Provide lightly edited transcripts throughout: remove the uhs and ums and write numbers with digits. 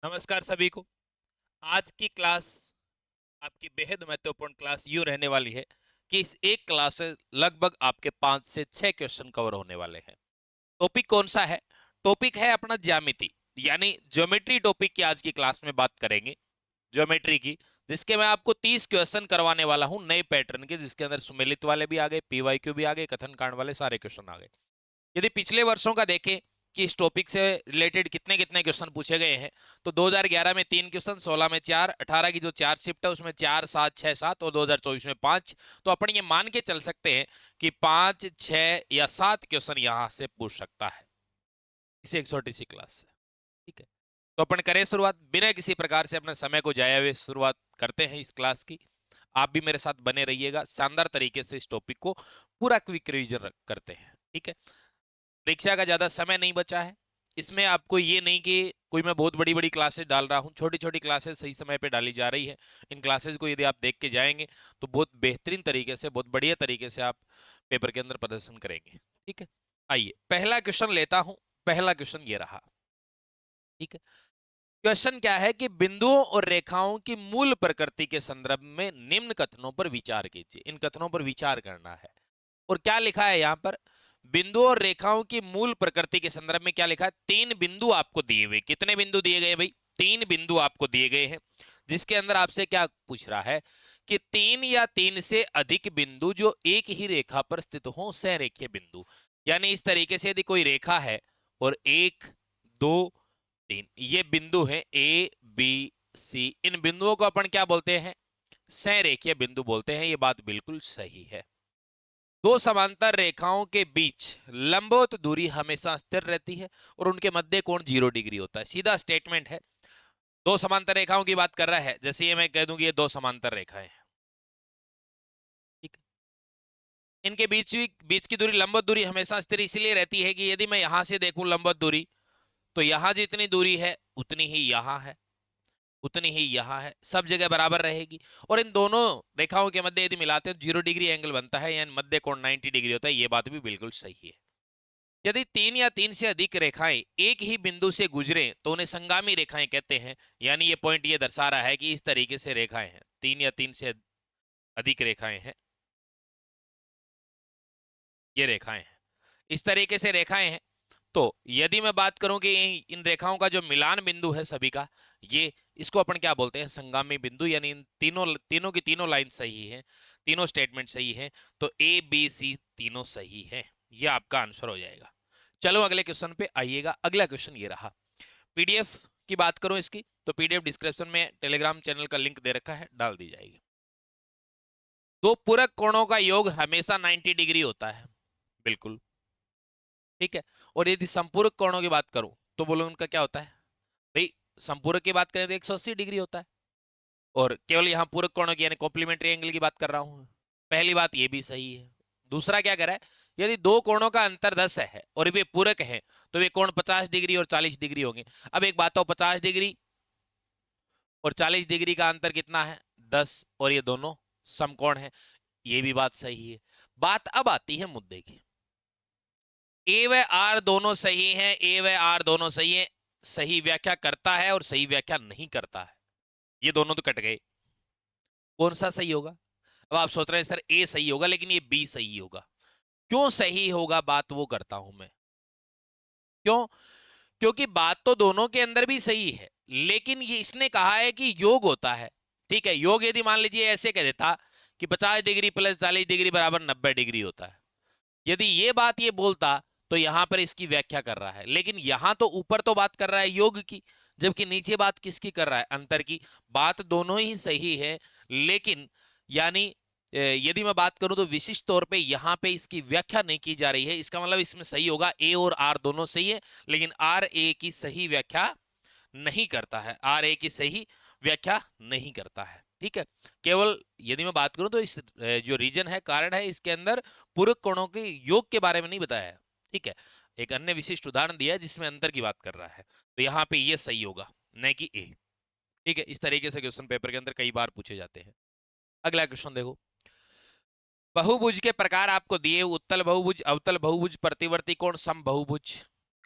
नमस्कार सभी को। आज की क्लास आपकी बेहद महत्वपूर्ण क्लास यूं रहने वाली है कि इस एक क्लास से लगभग आपके 5 से 6 क्वेश्चन कवर होने वाले हैं। टॉपिक कौन सा है? टॉपिक है अपना ज्यामिति, यानी ज्योमेट्री टॉपिक की आज की क्लास में बात करेंगे। ज्योमेट्री की, जिसके मैं आपको 30 क्वेश्चन करवाने वाला हूं नए पैटर्न के, जिसके अंदर सुमेलित वाले भी आ गए, पीवाईक्यू भी आ गए, कथन कांड वाले सारे क्वेश्चन आ गए। यदि पिछले वर्षों का देखें कि इस टॉपिक से रिलेटेड कितने कितने क्वेश्चन पूछे गए हैं, तो 2011 में 3 क्वेश्चन, 16 में 4, 18 की जो 4 शिफ्ट है उसमें 4, 7, 6, 7 और 2024 में 5। तो अपन ये मान के चल सकते हैं कि 5, 6 या 7 क्वेश्चन यहां से पूछ सकता है इसे एक छोटी सी क्लास से। ठीक है, तो अपन करें शुरुआत बिना किसी प्रकार से अपने समय को जाया हुए। शुरुआत करते हैं इस क्लास की। आप भी मेरे साथ बने रहिएगा, शानदार तरीके से इस टॉपिक को पूरा क्विक रिवीजन करते हैं। ठीक है, परीक्षा का ज्यादा समय नहीं बचा है। इसमें आपको ये नहीं कि कोई मैं बहुत बड़ी बड़ी क्लासेस डाल रहा हूँ, छोटी छोटी क्लासेस सही समय पे डाली जा रही है। इन क्लासेस को यदि आप देख के जाएंगे तो बहुत बेहतरीन तरीके से, बहुत बढ़िया तरीके से आप पेपर के अंदर प्रदर्शन करेंगे। ठीक है, आइए पहला क्वेश्चन लेता हूं। पहला क्वेश्चन ये रहा। ठीक है, क्वेश्चन क्या है कि बिंदुओं और रेखाओं की मूल प्रकृति के संदर्भ में निम्न कथनों पर विचार कीजिए। इन कथनों पर विचार करना है। और क्या लिखा है यहां पर? बिंदुओं और रेखाओं की मूल प्रकृति के संदर्भ में क्या लिखा है? 3 बिंदु आपको दिए हुए। कितने बिंदु दिए गए भाई? 3 बिंदु आपको दिए गए हैं, जिसके अंदर आपसे क्या पूछ रहा है कि 3 या 3 से अधिक बिंदु जो एक ही रेखा पर स्थित हो, सहरेखीय बिंदु। यानी इस तरीके से यदि कोई रेखा है और 1, 2, 3 ये बिंदु है ए बी सी, इन बिंदुओं को अपन क्या बोलते हैं? सहरेखीय बिंदु बोलते हैं। ये बात बिल्कुल सही है। दो समांतर रेखाओं के बीच लंबवत दूरी हमेशा स्थिर रहती है और उनके मध्य कोण 0 डिग्री होता है। सीधा स्टेटमेंट है। दो समांतर रेखाओं की बात कर रहा है, जैसे ये मैं कह दूं कि ये दो समांतर रेखाएं हैं। ठीक, इनके बीच की दूरी, लंबवत दूरी हमेशा स्थिर इसलिए रहती है कि यदि मैं यहां से देखूं लंबवत दूरी, तो यहां जितनी दूरी है उतनी ही यहां है, उतनी ही यहां है, सब जगह बराबर रहेगी। और इन दोनों रेखाओं के मध्य यदि मिलाते हैं 0 डिग्री एंगल बनता है, यानी मध्य कोण 90 डिग्री होता है। ये बात भी बिल्कुल सही है। यदि 3 या 3 से अधिक रेखाएं एक ही बिंदु से गुजरे तो उन्हें संगामी रेखाएं कहते हैं। यानी ये पॉइंट ये दर्शा रहा है कि इस तरीके से रेखाएं हैं, 3 या 3 से अधिक रेखाएं हैं, ये रेखाएं हैं, इस तरीके से रेखाएं हैं। तो यदि मैं बात करूं कि इन रेखाओं का जो मिलान बिंदु है सभी का, ये, इसको अपन क्या बोलते हैं? संगामी बिंदु। यानी इन तीनों तीनों की तीनों लाइन सही है, तीनों स्टेटमेंट सही है, तो ए बी सी तीनों सही है। ये आपका आंसर हो जाएगा। चलो अगले क्वेश्चन पे आइएगा। अगला क्वेश्चन ये रहा। पीडीएफ की बात करूं इसकी, तो पीडीएफ डिस्क्रिप्शन में टेलीग्राम चैनल का लिंक दे रखा है, डाल दी जाएगी। दो पूरक कोणों का योग हमेशा 90 डिग्री होता है, बिल्कुल ठीक है। और यदि संपूरक कोणों की बात करूं तो बोलो उनका क्या होता है भाई? संपूरक की बात करें तो 180 डिग्री होता है। और केवल यहां पूरक कोणों की यानी कॉम्प्लीमेंट्री एंगल की बात कर रहा हूं। पहली बात ये भी सही है। दूसरा क्या कह रहा है? यदि दो कोणों का अंतर 10 है और वे पूरक है, तो वे कोण 50 डिग्री और 40 डिग्री होंगे। अब एक बात हो, 50 डिग्री और 40 डिग्री का अंतर कितना है? 10। और ये दोनों समकोण है। ये भी बात सही है। बात अब आती है मुद्दे की। ए व आर दोनों सही हैं, ए व आर दोनों सही है, सही व्याख्या करता है और सही व्याख्या नहीं करता है। ये दोनों तो कट गए। कौन सा सही होगा? अब आप सोच रहे हैं सर ए सही होगा, लेकिन ये बी सही होगा। क्यों सही होगा, बात वो करता हूं मैं। क्यों? क्योंकि बात तो दोनों के अंदर भी सही है, लेकिन ये इसने कहा है कि योग होता है। ठीक है, योग यदि मान लीजिए ऐसे कह देता कि 50 डिग्री प्लस 40 डिग्री बराबर 90 डिग्री होता है, यदि ये बात ये बोलता तो यहां पर इसकी व्याख्या कर रहा है। लेकिन यहां तो ऊपर तो बात कर रहा है योग की, जबकि नीचे बात किसकी कर रहा है? अंतर की। बात दोनों ही सही है, लेकिन यानी यदि मैं बात करूं तो विशिष्ट तौर पे यहां पे इसकी व्याख्या नहीं की जा रही है। इसका मतलब इसमें सही होगा ए और आर दोनों सही है, लेकिन आर ए की सही व्याख्या नहीं करता है, आर ए की सही व्याख्या नहीं करता है। ठीक है, केवल यदि मैं बात करूं तो इस जो रीजन है, कारण है, इसके अंदर पूरक कोणों के योग के बारे में नहीं बताया है। ठीक है, एक अन्य विशिष्ट उदाहरण दिया है जिसमें अंतर की बात कर रहा है, तो यहाँ पे ये सही होगा, न कि ए। ठीक है, इस तरीके से क्वेश्चन पेपर के अंदर कई बार पूछे जाते हैं। अगला क्वेश्चन देखो। बहुभुज के प्रकार आपको दिए, उत्तल बहुभुज, अवतल बहुभुज, प्रतिवर्ती कोण, समबहुभुज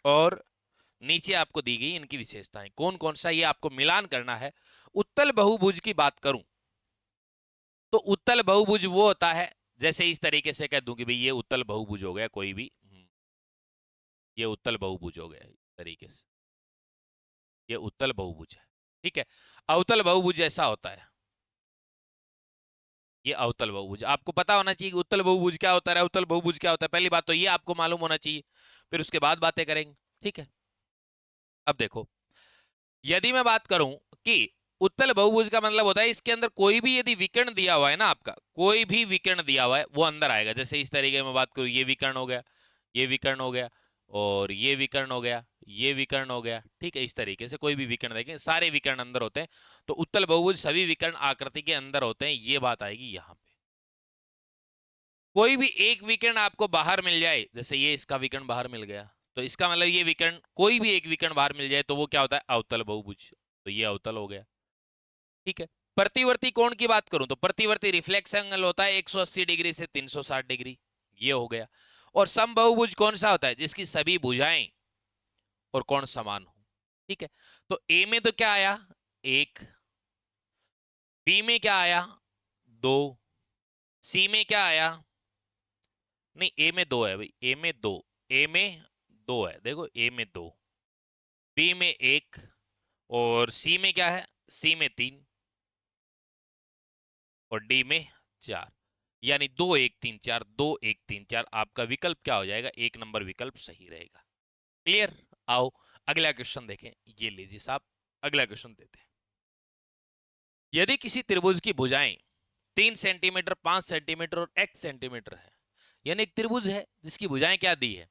और नीचे आपको दी गई इनकी विशेषताएं कौन कौन सा, ये आपको मिलान करना है। उत्तल बहुभुज की बात करूं तो उत्तल बहुभुज वो होता है, जैसे इस तरीके से कह दूं कि भाई ये उत्तल बहुभुज हो गया, कोई भी ये उत्तल बहुभुज हो गया, इस तरीके से ये उत्तल बहुभुज है। ठीक है, अवतल बहुभुज ऐसा होता है, ये अवतल बहुभुज। आपको पता होना चाहिए कि उत्तल बहुभुज क्या होता है, अवतल बहुभुज क्या होता है, पहली बात तो ये आपको मालूम होना चाहिए, फिर उसके बाद बातें करेंगे। ठीक है, अब देखो, यदि मैं बात करूं कि उत्तल बहुभुज का मतलब होता है इसके अंदर कोई भी यदि विकर्ण दिया हुआ है ना, आपका कोई भी विकर्ण दिया हुआ है वो अंदर आएगा। जैसे इस तरीके में बात करूं, ये विकर्ण हो गया, ये विकर्ण हो गया, और ये विकर्ण हो गया, ये विकर्ण हो गया। ठीक है, इस तरीके से कोई भी विकर्ण देखें, सारे विकर्ण अंदर होते हैं। तो उत्तल बहुभुज सभी विकर्ण आकृति के अंदर होते हैं, ये बात आएगी यहां पे। कोई भी एक विकर्ण आपको बाहर मिल जाए, जैसे ये इसका विकर्ण बाहर मिल गया, तो इसका मतलब ये विकर्ण, कोई भी एक विकर्ण बाहर मिल जाए तो वो क्या होता है, अवतल बहुभुज। तो ये अवतल हो गया। ठीक है, प्रतिवर्ती कोण की बात करूं तो प्रतिवर्ती रिफ्लेक्स एंगल होता है 180 डिग्री से 360 डिग्री, ये हो गया। और समबाहुभुज कौन सा होता है, जिसकी सभी भुजाएं और कोण समान हो। ठीक है, तो ए में तो क्या आया, एक, बी में क्या आया, दो, सी में क्या आया, नहीं ए में दो है भाई, ए में दो, ए में दो है, देखो ए में दो, बी में एक, और सी में क्या है, सी में तीन, और डी में चार। यानी 2 1 3 4, 2 1 3 4 आपका विकल्प क्या हो जाएगा, एक नंबर विकल्प सही रहेगा। क्लियर। आओ अगला क्वेश्चन देखें, ये लीजिए साहब, अगला क्वेश्चन देते हैं। यदि किसी त्रिभुज की भुजाएं 3 सेंटीमीटर, 5 सेंटीमीटर और x सेंटीमीटर है, यानी एक त्रिभुज है जिसकी भुजाएं क्या दी है,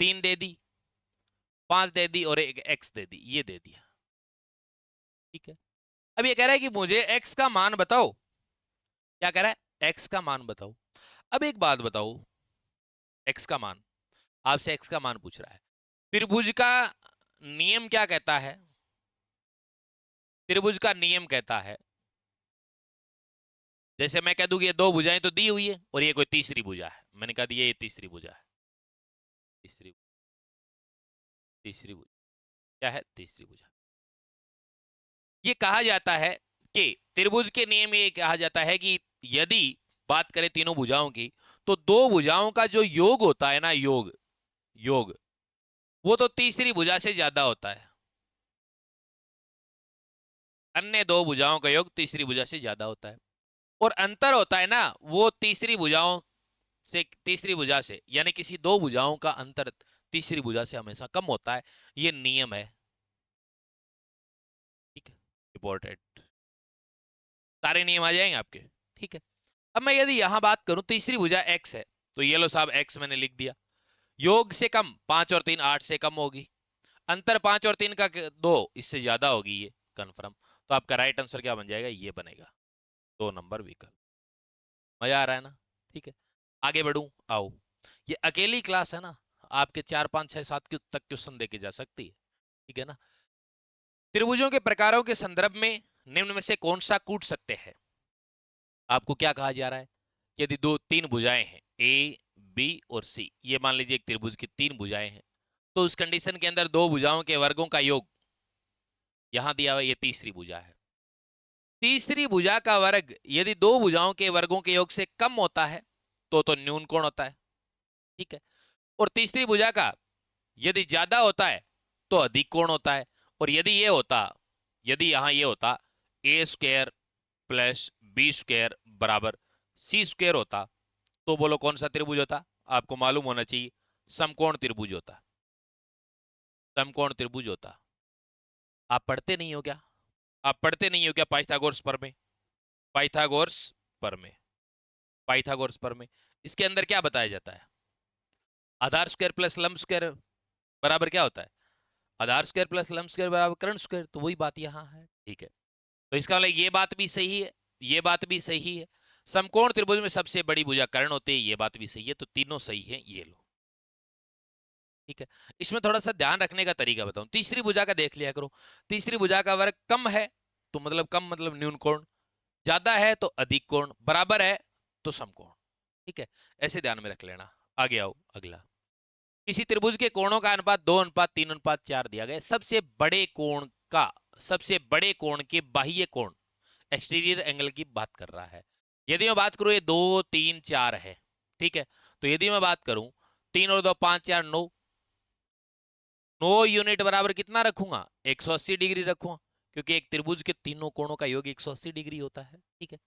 3 दे दी, 5 दे दी और एक x दे दी, ये दे दिया। ठीक है, अब ये कह रहा है कि मुझे x का मान बताओ, क्या कह रहा है, x का मान बताओ। अब एक बात बताओ, x का मान, आपसे x का मान पूछ रहा है। त्रिभुज का नियम क्या कहता है, त्रिभुज का नियम कहता है, जैसे मैं कह दूं कि ये दो भुजाएं तो दी हुई है और ये कोई तीसरी भुजा है, मैंने कहा दिया ये तीसरी भुजा है, तीसरी, तीसरी भुजा क्या है, तीसरी भुजा। ये कहा जाता है कि त्रिभुज के नियम ये कहा जाता है कि यदि बात करें तीनों भुजाओं की, तो दो भुजाओं का जो योग होता है ना, योग, योग, वो तो तीसरी भुजा से ज्यादा होता है। अन्य दो भुजाओं का योग तीसरी भुजा से ज्यादा होता है। और अंतर होता है ना, वो तीसरी भुजाओं से, तीसरी भुजा से, यानी किसी दो भुजाओं का अंतर तीसरी भुजा से हमेशा कम होता है, ये नियम है। ठीक है, इंपॉर्टेंट, सारे नियम आ जाएंगे आपके। ठीक है, अब मैं यदि यहां बात करूं, तीसरी भुजा x है, तो ये लो साहब x मैंने लिख दिया। योग से कम 5 और 3 8 से कम होगी, अंतर 5 और 3 का 2 इससे ज्यादा होगी, ये कंफर्म। तो आपका राइट आंसर क्या बन जाएगा, ये बनेगा 2 नंबर विकल्प। मजा आ रहा है ना। ठीक है, आगे बढ़ूं, आओ। ये अकेली क्लास है ना, आपके 4 5 6 7 तक क्वेश्चन देके जा सकती है। ठीक है ना। त्रिभुजों के प्रकारों के संदर्भ में निम्न में से कौन सा कूट सकते हैं, आपको क्या कहा जा रहा है, यदि दो तीन भुजाएं हैं ए बी और सी, ये मान लीजिए एक त्रिभुज की 3 भुजाएं हैं, तो उस कंडीशन के अंदर दो भुजाओं के वर्गों का योग यहां दिया हुआ, ये तीसरी भुजा है। तीसरी भुजा का वर्ग यदि दो भुजाओं के वर्गों के योग से कम होता है तो न्यून कोण होता है। ठीक है, और तीसरी भुजा का यदि ज्यादा होता है तो अधिक कोण होता है। और यदि ये होता, यदि यहां ये होता ए स्क्वायर प्लस बी स्क्वायर बराबर सी स्क्वायर होता, तो बोलो कौन सा त्रिभुज होता, आपको मालूम होना चाहिए, समकोण त्रिभुज होता, समकोण त्रिभुज होता। आप पढ़ते नहीं हो क्या, आप पढ़ते नहीं हो क्या पाइथागोरस प्रमेय, पाइथागोरस प्रमेय, पाइथागोरस प्रमेय, इसके अंदर क्या बताया जाता है, आधार स्क्वायर प्लस लंब स्क्वायर बराबर क्या होता है, आधार स्क्वायर प्लस लंब स्क्वायर बराबर कर्ण स्क्वायर, तो वही बात यहाँ है। ठीक है, तो इसका मतलब ये बात भी सही है, ये बात भी सही है, समकोण त्रिभुज में सबसे बड़ी भुजा कर्ण होती है, ये बात भी सही है, तो तीनों सही है, ये लो। ठीक है, इसमें थोड़ा सा ध्यान रखने का तरीका बताऊं, तीसरी भुजा का देख लिया करो, तीसरी भुजा का वर्ग कम है तो मतलब कम मतलब न्यून कोण, ज्यादा है तो अधिक कोण, बराबर है तो समकोण। ठीक है, ऐसे ध्यान में रख लेना। आगे आओ अगला। किसी त्रिभुज के कोणों का अनुपात 2:3:4 दिया गया। सबसे बड़े कोण का, सबसे बड़े कोण के बाह्य कोण, एक्सटीरियर एंगल की बात कर रहा है। यदि मैं बात करूं ये 2 3 4 है, ठीक है, तो यदि मैं बात करूं 3 और 2 5 4 9, 9 यूनिट बराबर कितना रखूंगा, 180 डिग्री रखूंगा, क्योंकि एक त्रिभुज के तीनों कोणों का योग 180 डिग्री होता है, ठीक है।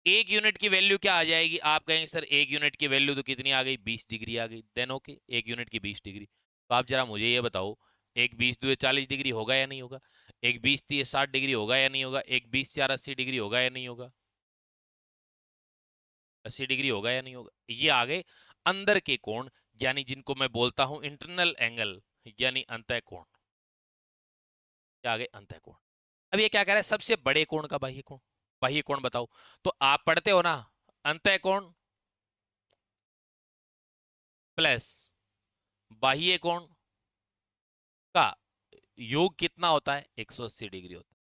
एक यूनिट की वैल्यू क्या आ जाएगी, आप कहेंगे सर एक यूनिट की वैल्यू तो कितनी आ गई, 20 डिग्री आ गई। देन ओके, एक यूनिट की 20 डिग्री। तो आप जरा मुझे ये बताओ, एक 20 दूए 40 डिग्री होगा या नहीं होगा, एक 20 तीय 60 डिग्री होगा या नहीं होगा, एक 20 4 80 डिग्री होगा या नहीं होगा, 80 डिग्री होगा या नहीं होगा। ये आ गए अंदर के कोण, यानी जिनको मैं बोलता हूं इंटरनल एंगल, यानी अंतः कोण। क्या आ गए, अंतः कोण। अब ये क्या कह रहा है, सबसे बड़े कोण का बाह्य कोण, बाह्य कोण बताओ। तो आप पढ़ते हो ना, अंतः कोण प्लस बाह्य कोण का योग कितना होता है, 180 डिग्री होता है।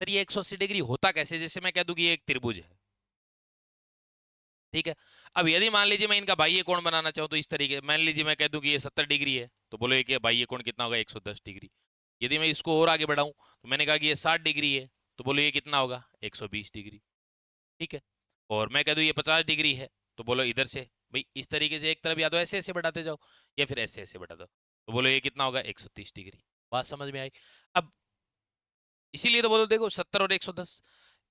सर ये 180 डिग्री होता कैसे, जैसे मैं कह दूं कि ये एक त्रिभुज है, ठीक है। अब यदि मान लीजिए मैं इनका बाह्य कोण बनाना चाहूं तो इस तरीके, मान लीजिए मैं कह दूं कि ये 70 डिग्री है, तो बोलो ये बाह्य कोण कितना होगा, 110 डिग्री। यदि मैं इसको और आगे बढ़ाऊं तो मैंने कहा कि ये 60 डिग्री है, तो बोलो ये कितना होगा, 120 डिग्री, ठीक है। और मैं कह दूं ये 50 डिग्री है, तो बोलो इधर से भाई इस तरीके से एक तरफ या तो ऐसे ऐसे बढ़ाते जाओ या फिर ऐसे ऐसे बढ़ा दो, तो बोलो ये कितना होगा, 130 डिग्री। बात समझ में आई। अब इसीलिए तो बोलो देखो 70 और 110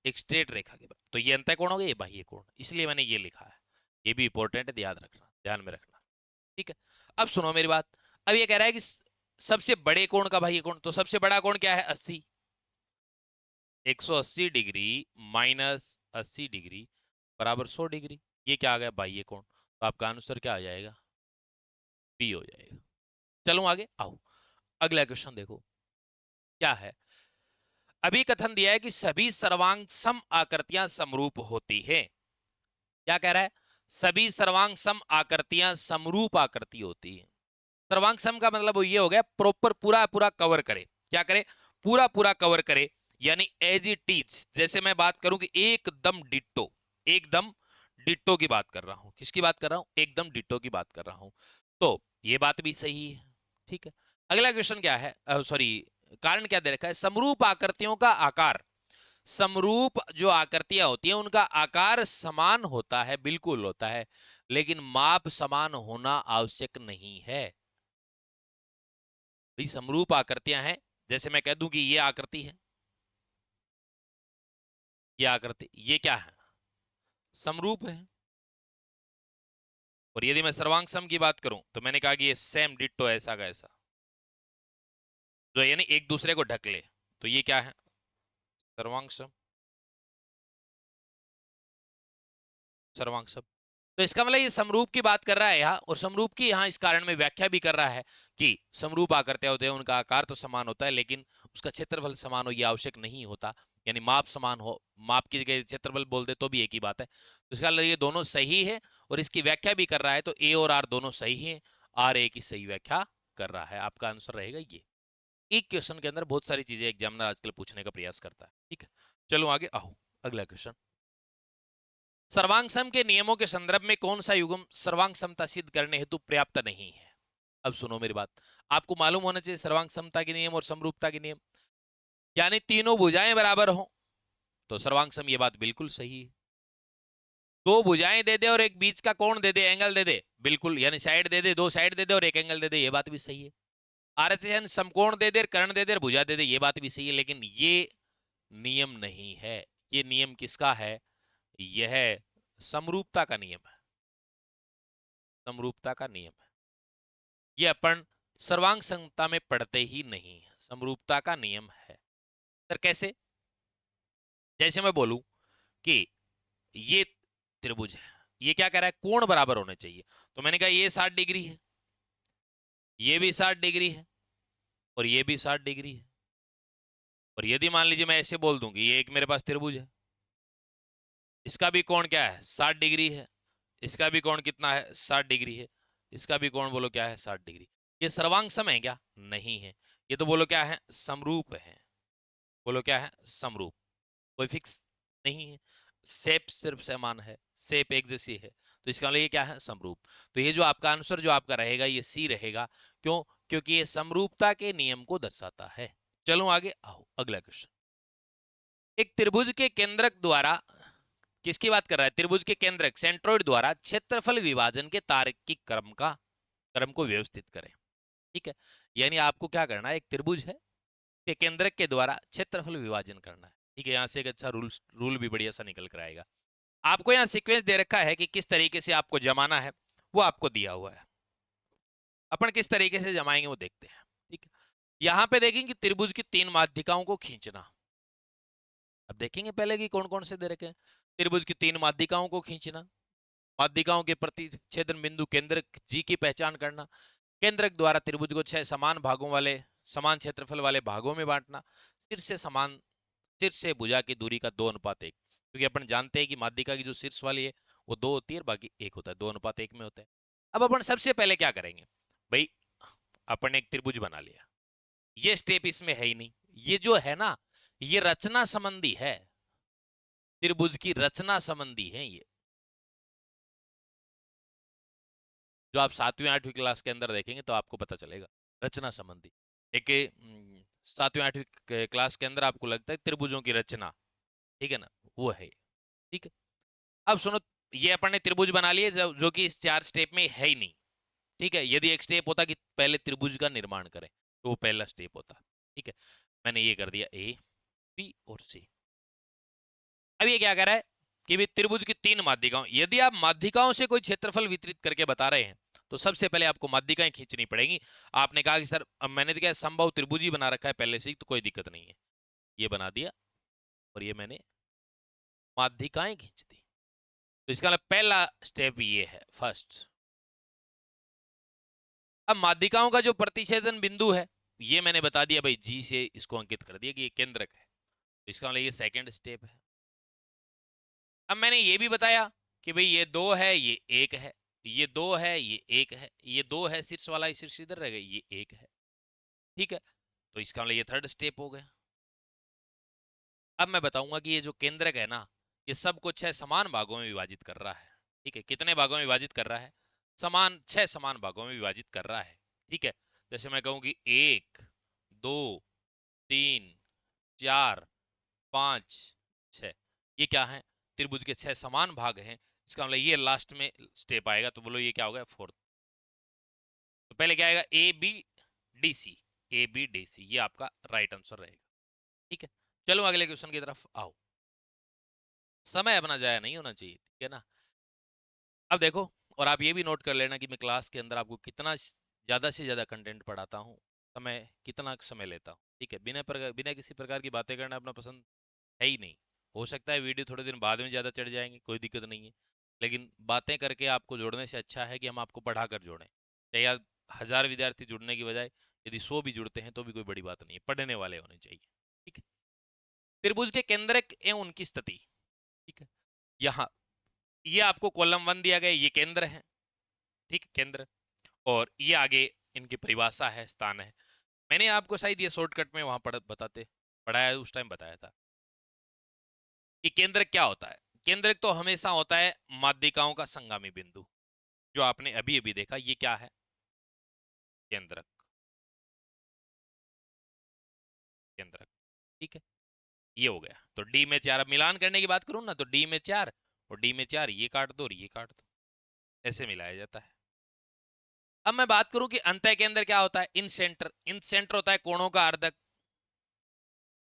एक स्ट्रेट रेखा के बराबर, तो ये अंतः कोण हो गया, ये बाह्य कोण, इसलिए मैंने ये लिखा है। ये भी इंपॉर्टेंट है, याद रखना, ध्यान में रखना, ठीक है। अब सुनो मेरी बात। अब ये कह रहा है कि सबसे बड़े कोण का बाह्य कोण, तो सबसे बड़ा कोण क्या है, 80। 180 डिग्री माइनस 80 डिग्री बराबर 100 डिग्री। ये क्या आ गया, बाह्य कोण। तो आपका आंसर क्या आ जाएगा, बी हो जाएगा। चलो आगे आओ, अगला क्वेश्चन देखो क्या है। अभी कथन दिया है कि सभी सर्वांग सम आकृतियां समरूप होती है। क्या कह रहा है, सभी सर्वांग सम आकृतियां समरूप आकृति होती है। सर्वांग सम का मतलब ये हो गया प्रॉपर, पूरा पूरा कवर करे। क्या करे, पूरा पूरा कवर करे, यानी एज इट इज। जैसे मैं बात करूं कि एकदम डिट्टो, एकदम डिट्टो की बात कर रहा हूं, किसकी बात कर रहा हूं, एकदम डिट्टो की बात कर रहा हूं, तो ये बात भी सही है, ठीक है। अगला क्वेश्चन क्या है, सॉरी कारण क्या दे रखा है, समरूप आकृतियों का आकार, समरूप जो आकृतियां होती हैं उनका आकार समान होता है, बिल्कुल होता है, लेकिन माप समान होना आवश्यक नहीं है। भाई समरूप आकृतियां हैं, जैसे मैं कह दूं कि ये आकृति है, ये आकृति, ये क्या है, समरूप है। और यदि मैं सर्वांग सम की बात करूं तो मैंने कहा कि ये सेम डिट्टो ऐसा का ऐसा, जो यानी एक दूसरे को ढक ले, तो ये क्या है, सर्वांग सम, सर्वांग सम। तो इसका मतलब ये समरूप की बात कर रहा है यहाँ, और समरूप की यहाँ इस कारण में व्याख्या भी कर रहा है कि समरूप आकृतियां होते हैं, उनका आकार तो समान होता है लेकिन उसका क्षेत्रफल समान हो ये आवश्यक नहीं होता, यानी माप समान हो, माप की जगह क्षेत्रफल बोल दे तो भी एक ही बात है। तो इसका मतलब ये दोनों सही है, और इसकी व्याख्या भी कर रहा है, तो ए और आर दोनों सही है, आर ए की सही व्याख्या कर रहा है। आपका आंसर रहेगा ये। एक क्वेश्चन के अंदर बहुत सारी चीजें एग्जामिनर आजकल पूछने का प्रयास करता है, ठीक है। चलो आगे आओ, अगला क्वेश्चन। सर्वांग सम के नियमों के संदर्भ में कौन सा युग्म सर्वांग समता सिद्ध करने हेतु पर्याप्त नहीं है। अब सुनो मेरी बात, आपको मालूम होना चाहिए सर्वांग समता के नियम और समरूपता के नियम, यानी तीनों भुजाएं बराबर हो तो सर्वांग सम, ये बात बिल्कुल सही है। दो भुजाएं दे दे और एक बीच का कोण दे दे, एंगल दे दे, बिल्कुल, यानी साइड दे दे, दो साइड दे दे और एक एंगल दे दे, ये बात भी सही है। आरएचएन समकोण दे दे, कर्ण दे दे, भुजा दे दे, ये बात भी सही है, लेकिन ये नियम नहीं है। ये नियम किसका है, यह समरूपता का नियम है, समरूपता का नियम है। ये अपन सर्वांग समता में पढ़ते ही नहीं है, समरूपता का नियम है। सर कैसे, जैसे मैं बोलूं कि ये त्रिभुज है, ये क्या कह रहा है, कोण बराबर होने चाहिए, तो मैंने कहा ये 60 डिग्री है, ये भी 60 डिग्री है, और ये भी 60 डिग्री है। और यदि मान लीजिए मैं ऐसे बोल दूं कि ये एक मेरे पास त्रिभुज है, इसका भी कोण क्या है, 60 डिग्री है, इसका भी कोण कितना है, 60 डिग्री है, इसका भी कोण बोलो क्या है, 60 डिग्री। ये सर्वांग सम है क्या, नहीं है। ये तो बोलो क्या है, समरूप है, बोलो क्या है, समरूप, कोई फिक्स नहीं है। शेप सिर्फ समान है, शेप एक जैसी है, तो इसका मतलब ये क्या है, समरूप। तो ये जो आपका आंसर जो आपका रहेगा ये सी रहेगा। क्यों? क्योंकि ये समरूपता के नियम को दर्शाता है। चलो आगे आओ, अगला क्वेश्चन। एक त्रिभुज के केंद्रक द्वारा, किसकी बात कर रहा है, त्रिभुज के केंद्रक सेंट्रोइड द्वारा क्षेत्रफल विभाजन के तार्किक क्रम को व्यवस्थित करें। ठीक है, यानी आपको क्या करना है, एक त्रिभुज है के केंद्रक के द्वारा क्षेत्रफल विभाजन करना है। ठीक है, यहां से एक अच्छा रूल भी बढ़िया सा निकल कर आएगा। आपको यहाँ सीक्वेंस दे रखा है कि किस तरीके से आपको जमाना है, वो आपको दिया हुआ है। अपन किस तरीके से जमाएंगे वो देखते हैं। ठीक है, यहां पे देखेंगे कि त्रिभुज की 3 माध्यिकाओं को खींचना। अब देखेंगे पहले कि कौन कौन से दे रखे हैं। त्रिभुज की 3 माध्यिकाओं को खींचना, माध्यिकाओं के प्रतिच्छेदन बिंदु केंद्रक जी की पहचान करना, केंद्रक द्वारा त्रिभुज को 6 समान भागों वाले, समान क्षेत्रफल वाले भागों में बांटना, शीर्ष से भुजा की दूरी का 2:1, क्योंकि अपन जानते हैं कि माध्यिका की जो शीर्ष वाली है वो 2 होती है, बाकी 1 होता है, 2:1 में होता है। अब अपन सबसे पहले क्या करेंगे भाई, अपन ने एक त्रिभुज बना लिया, ये स्टेप इसमें है ही नहीं। ये जो है ना, ये रचना संबंधी है, त्रिभुज की रचना संबंधी है ये, जो आप 7वीं 8वीं क्लास के अंदर देखेंगे तो आपको पता चलेगा, रचना संबंधी। एक 7वीं 8वीं क्लास के अंदर आपको लगता है त्रिभुजों की रचना, ठीक है ना, वो है। ठीक है, अब सुनो, ये अपन ने त्रिभुज बना लिए जो कि इस 4 स्टेप में है ही नहीं। ठीक है, यदि एक स्टेप होता कि पहले त्रिभुज का निर्माण करें तो वो पहला स्टेप होता। ठीक है, मैंने ये कर दिया ए, बी और सी। अब ये क्या कर रहा है कि भी त्रिभुज की 3 माध्यिकाओं, यदि आप माध्यिकाओं से कोई क्षेत्रफल वितरित करके बता रहे हैं तो सबसे पहले आपको माध्यिकाएं खींचनी पड़ेगी। आपने कहा कि सर अब मैंने तो क्या संभव त्रिभुज ही बना रखा है पहले से ही, तो कोई दिक्कत नहीं है, ये बना दिया और ये मैंने माध्यिकाएं खींच दी। तो इसका मतलब पहला स्टेप ये है, फर्स्ट। अब माध्यिकाओं का जो प्रतिच्छेदन बिंदु है ये मैंने बता दिया भाई, जी से इसको अंकित कर दिया कि ये केंद्रक है, तो इसका मतलब ये सेकंड स्टेप है। अब मैंने ये भी बताया कि भाई ये 2 है, ये 1 है, ये 2 है, ये 1 है, ये 2 है शीर्ष वाला, ये शीर्ष इधर रह गया, ये 1 है। ठीक है, तो इसका मतलब ये थर्ड स्टेप हो गया। अब मैं बताऊंगा कि ये जो केंद्रक है ना, ये सब कुछ है समान भागों में विभाजित कर रहा है। ठीक है, कितने भागों में विभाजित कर रहा है, समान 6 समान भागों में विभाजित कर रहा है। ठीक है, जैसे मैं कहूँ कि 1 2 3 4 5 6, ये क्या है, त्रिभुज के 6 समान भाग हैं। इसका मतलब ये लास्ट में स्टेप आएगा, तो बोलो ये क्या होगा, फोर्थ। तो पहले क्या आएगा, A B D C, A B D C, ये आपका राइट आंसर रहेगा। ठीक है, चलो अगले क्वेश्चन की तरफ आओ, समय अपना जाया नहीं होना चाहिए, ठीक है ना। अब देखो, और आप ये भी नोट कर लेना कि मैं क्लास के अंदर आपको कितना ज्यादा से ज्यादा कंटेंट पढ़ाता हूँ, समय कितना समय लेता हूँ। ठीक है, बिना किसी प्रकार की बातें करना अपना पसंद है ही नहीं। हो सकता है वीडियो थोड़े दिन बाद में ज़्यादा चढ़ जाएंगे, कोई दिक्कत नहीं है, लेकिन बातें करके आपको जोड़ने से अच्छा है कि हम आपको पढ़ा कर जोड़ें। चाहे आप 1000 विद्यार्थी जुड़ने की बजाय यदि 100 भी जुड़ते हैं तो भी कोई बड़ी बात नहीं है, पढ़ने वाले होने चाहिए। ठीक है, त्रिभुज के केंद्रक एवं उनकी स्थिति। ठीक है, यहाँ ये आपको कॉलम 1 दिया गया, ये केंद्र है। ठीक, केंद्र, और ये आगे इनकी परिभाषा है, स्थान है। मैंने आपको शायद ये शॉर्टकट में वहां पढ़ाया, उस टाइम बताया था कि केंद्रक क्या होता है। केंद्रक तो हमेशा होता है माध्यिकाओं का संगामी बिंदु, जो आपने अभी अभी देखा, ये क्या है, केंद्रक, केंद्रक। ठीक है, ये हो गया। तो डी में 4, अब मिलान करने की बात करूं ना, तो डी में 4 और डी में 4, ये काट दो और ये काट दो, ऐसे मिलाया जाता है। अब मैं बात करूं कि अंतः केंद्र क्या होता है, इन सेंटर होता है कोणों का अर्धक।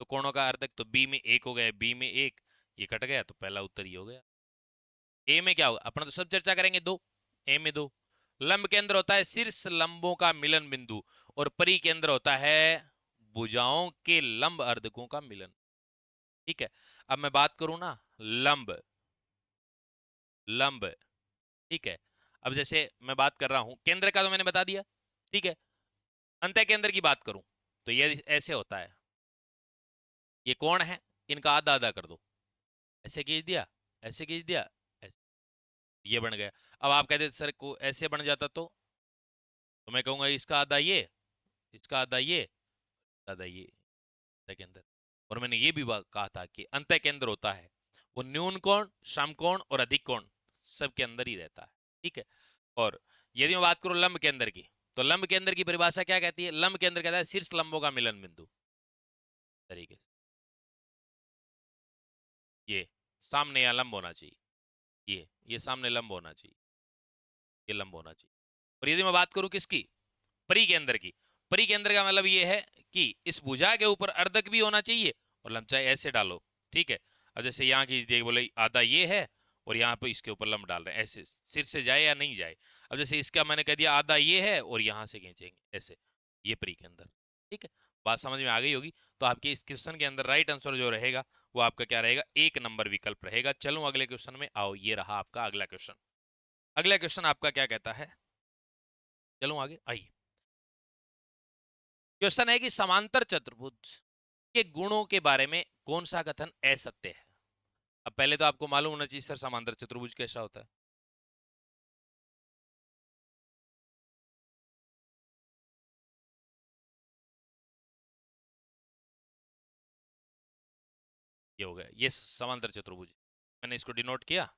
तो कोणों का अर्धक, तो बी में 1 हो गया, बी में 1, ये कट गया, तो पहला उत्तर ये हो गया। ए में क्या होगा, अपना तो सब चर्चा करेंगे, 2, ए में 2। लंब केंद्र होता है शीर्ष लंबों का मिलन बिंदु, और परिकेंद्र होता है भुजाओं के लंब अर्धकों का मिलन। ठीक है, अब मैं बात करूं ना, लंब, लंब, ठीक है। अब जैसे मैं बात कर रहा हूं केंद्र का, तो मैंने बता दिया। ठीक है, अंतः केंद्र की बात करूं तो ये ऐसे होता है, ये कौन है, इनका आधा आधा कर दो, ऐसे खींच दिया, ऐसे खींच दिया, ऐसे, ये बन गया। अब आप कहते सर को ऐसे बन जाता तो मैं कहूंगा इसका आधा ये, इसका आधा ये, आधा ये, अंतः केंद्र। और मैंने ये भी कहा था कि अंतः केंद्र होता है वो न्यून कोण, समकोण और अधिक कोण सबके अंदर ही रहता है। ठीक है। और यदि मैं बात करूं लंब केंद्र की, तो लंब केंद्र की परिभाषा क्या कहती है? लंब केंद्र कहता है शीर्ष लंबों का मिलन बिंदु। तरीके से ये सामने या लंब होना चाहिए, ये सामने लंब होना चाहिए, ये लंब होना चाहिए। और यदि मैं बात करूं किसकी, परिकेंद्र की, परिकेंद्र का मतलब ये है कि इस भुजा के ऊपर अर्धक भी होना चाहिए और लंब चाहे ऐसे डालो। ठीक है। अब जैसे यहाँ खींच दिए, बोले आधा ये है और यहाँ पे इसके ऊपर लंब डाल रहे हैं, ऐसे सिर से जाए या नहीं जाए। अब जैसे इसका मैंने कह दिया आधा ये है और यहाँ से खींचेंगे ऐसे, ये परिकेंद्र। ठीक है। बात समझ में आ गई होगी। तो आपके इस क्वेश्चन के अंदर राइट आंसर जो रहेगा वो आपका क्या रहेगा? 1 नंबर विकल्प रहेगा। चलो अगले क्वेश्चन में आओ, ये रहा आपका अगला क्वेश्चन। अगला क्वेश्चन आपका क्या कहता है? चलो आगे आइए। क्वेश्चन है कि समांतर चतुर्भुज के गुणों के बारे में कौन सा कथन असत्य है? अब पहले तो आपको मालूम होना चाहिए सर समांतर चतुर्भुज कैसा होता है। ये हो गया, ये समांतर चतुर्भुज। मैंने इसको डिनोट किया,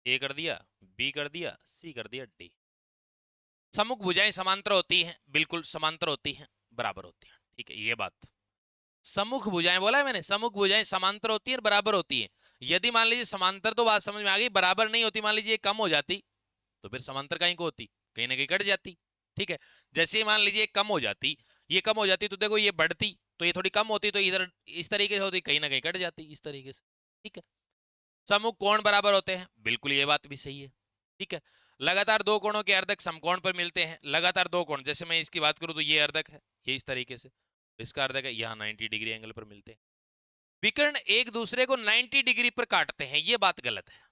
ए कर दिया, बी कर दिया, सी कर दिया, डी। सम्मुख भुजाएं समांतर होती हैं, बिल्कुल समांतर होती हैं, बराबर होती हैं। ठीक है, ये बात। सम्मुख भुजाएं बोला है मैंने, सम्मुख भुजाएं समांतर होती है, बराबर होती है। यदि मान लीजिए समांतर, तो बात समझ में आ गई, बराबर नहीं होती, मान लीजिए कम हो जाती, तो फिर समांतर कहीं को होती, कहीं ना कहीं कट जाती। ठीक है। जैसे ही मान लीजिए कम हो जाती, ये कम हो जाती, तो देखो ये बढ़ती, तो ये थोड़ी कम होती, तो इधर इस तरीके से होती, कहीं ना कहीं कट जाती इस तरीके से। ठीक है। समकोण कोण बराबर होते हैं, बिल्कुल ये बात भी सही है। ठीक है। लगातार दो कोणों के अर्धक समकोण पर मिलते हैं। लगातार दो कोण, जैसे मैं इसकी बात करूं तो ये अर्धक है, ये इस तरीके से, इसका अर्धक है, यहाँ 90 डिग्री एंगल पर मिलते हैं। विकर्ण एक दूसरे को 90 डिग्री पर काटते हैं, ये बात गलत है।